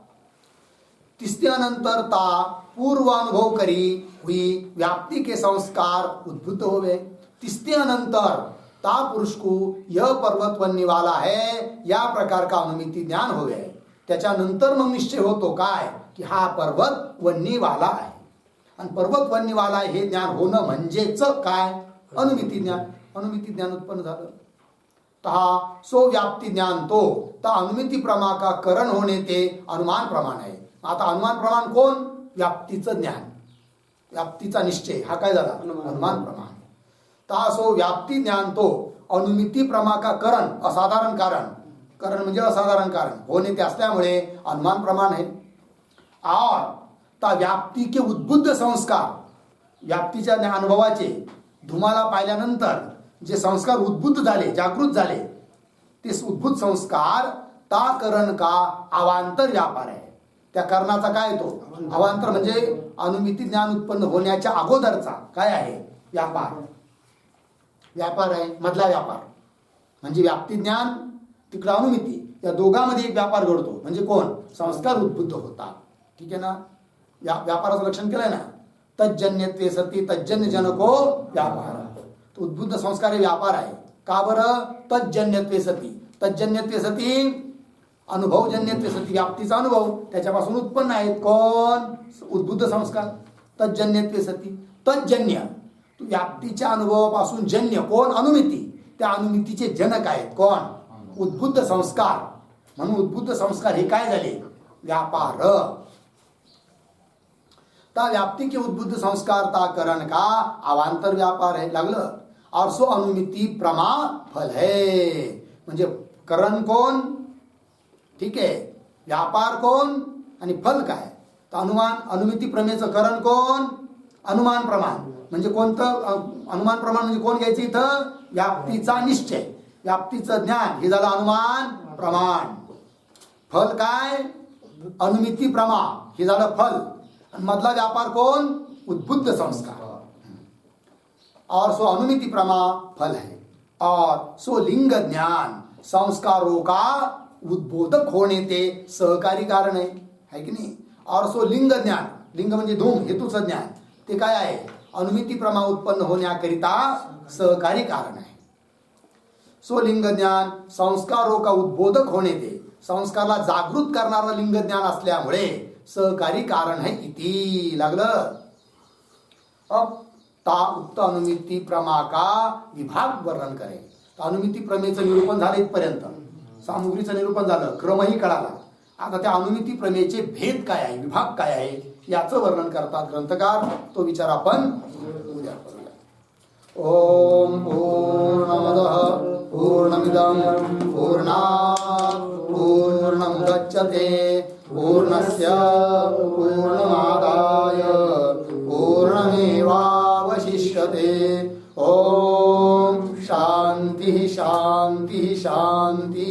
तिसऱ्यानंतर ता पूर्व अनुभव करी हुई व्याप्ती के संस्कार उद्भूत होवे. तिसऱ्यानंतर ता पुरुष को यह पर्वत वन्नी वाला है या प्रकार का अनुमिती ज्ञान होवे. त्याच्यानंतर मग निश्चय होतो काय की हा पर्वत वन्नी वाला आहे. आणि पर्वत वन्नी वाला आहे हे ज्ञान होणं म्हणजेच काय अनुमिती ज्ञान. अनुमिती ज्ञान उत्पन्न झालं. तहा सो व्याप्ती ज्ञान तो ता अनुमिती प्रमा का करण होणे ते अनुमान प्रमाण आहे. आता अनुमान प्रमाण कोण व्याप्तीचं ज्ञान, व्याप्तीचा निश्चय हा काय झाला अनुमान प्रमाण. ता सो व्याप्ती ज्ञान तो अनुमिती प्रमा का करण असाधारण कारण. करण म्हणजे असाधारण कारण होणे ते असल्यामुळे अनुमान प्रमाण है. और ता व्याप्ती के उद्बुद्ध संस्कार व्याप्तीच्या अनुभवाचे धुमाला पाहिल्यानंतर जे संस्कार उद्बुद्ध झाले जागृत झाले ते उद्भूत संस्कार ता करण का अवांतर व्यापार आहे. त्या करणाचा काय येतो अवांतर म्हणजे अनुमिती ज्ञान उत्पन्न होण्याच्या अगोदरचा काय आहे व्यापार. व्यापार आहे मधला व्यापार म्हणजे व्याप्ती ज्ञान तिकडं अनुमिती या दोघांमध्ये एक व्यापार घडतो म्हणजे कोण संस्कार उद्बुद्ध होतात. ठीक आहे ना. व्यापाराचं लक्षण केलंय ना. तज्जन्यत्वे सती तज्जन्य जनको व्यापार. तो उद्बुद्ध संस्कार हे व्यापार आहे. का बरं तज्जन्यत्वे सती. तज्जन्यत्वे सती अनुभवजन्यत्वे सती व्याप्तीचा अनुभव त्याच्यापासून उत्पन्न आहेत कोण उद्बुद्ध संस्कार. तज्जन्यत्वे सती तज्जन्य व्याप्तीच्या अनुभवापासून जन्य कोण अनुमिती. त्या अनुमितीचे जनक आहेत कोण उद्बुद्ध संस्कार. म्हणून उद्बुद्ध संस्कार हे काय झाले व्यापार. ता व्याप्ती के उद्बुद्ध संस्कार ता करण का अवांतर व्यापार है लागलं. और सो अनुमिती प्रमा फल है. म्हणजे करण कोण ठीक आहे व्यापार कोण आणि फल काय. तर अनुमिती प्रमेयचं करण कोण अनुमान प्रमाण. म्हणजे कोणतं अनुमान प्रमाण म्हणजे कोण घ्यायचं इथं व्याप्तीचा निश्चय व्याप्तीचं ज्ञान हे झालं अनुमान प्रमाण. फल काय अनुमिती प्रमा हे झालं फल. मधला व्यापार कोण उद्बुद्ध संस्कार. और सो अनुमिति प्रमा फल है. और सो लिंग ज्ञान संस्कारों का उद्बोधक होने ते सहकारी कारण है की नाही. और सो लिंग ज्ञान लिंग म्हणजे धूम हेतूचं ज्ञान ते काय आहे अनुमिती प्रमा उत्पन्न होण्याकरिता सहकारी कारण आहे. सो लिंग ज्ञान संस्कारों का उद्बोधक होणे ते संस्कारला जागृत करणारं लिंग ज्ञान असल्यामुळे सहकारी कारण है इति लागलं. अब ता उक्त अनुमिती प्रमा का विभाग वर्णन करे. अनुमिती प्रमेयचं निरूपण झालं इथपर्यंत सामुग्रीचं निरूपण झालं क्रमही कळाला. आता त्या अनुमिती प्रमेयचे भेद काय आहे विभाग काय आहे याचं वर्णन करतात ग्रंथकार. तो विचार आपण उद्या करूया. ओम पूर्णमदः पूर्णमिदं पूर्णात् पूर्णमुदच्यते पूर्णस्य पूर्णमादाय पूर्णमेवावशिष्यते. ओम शांति शांति शांति.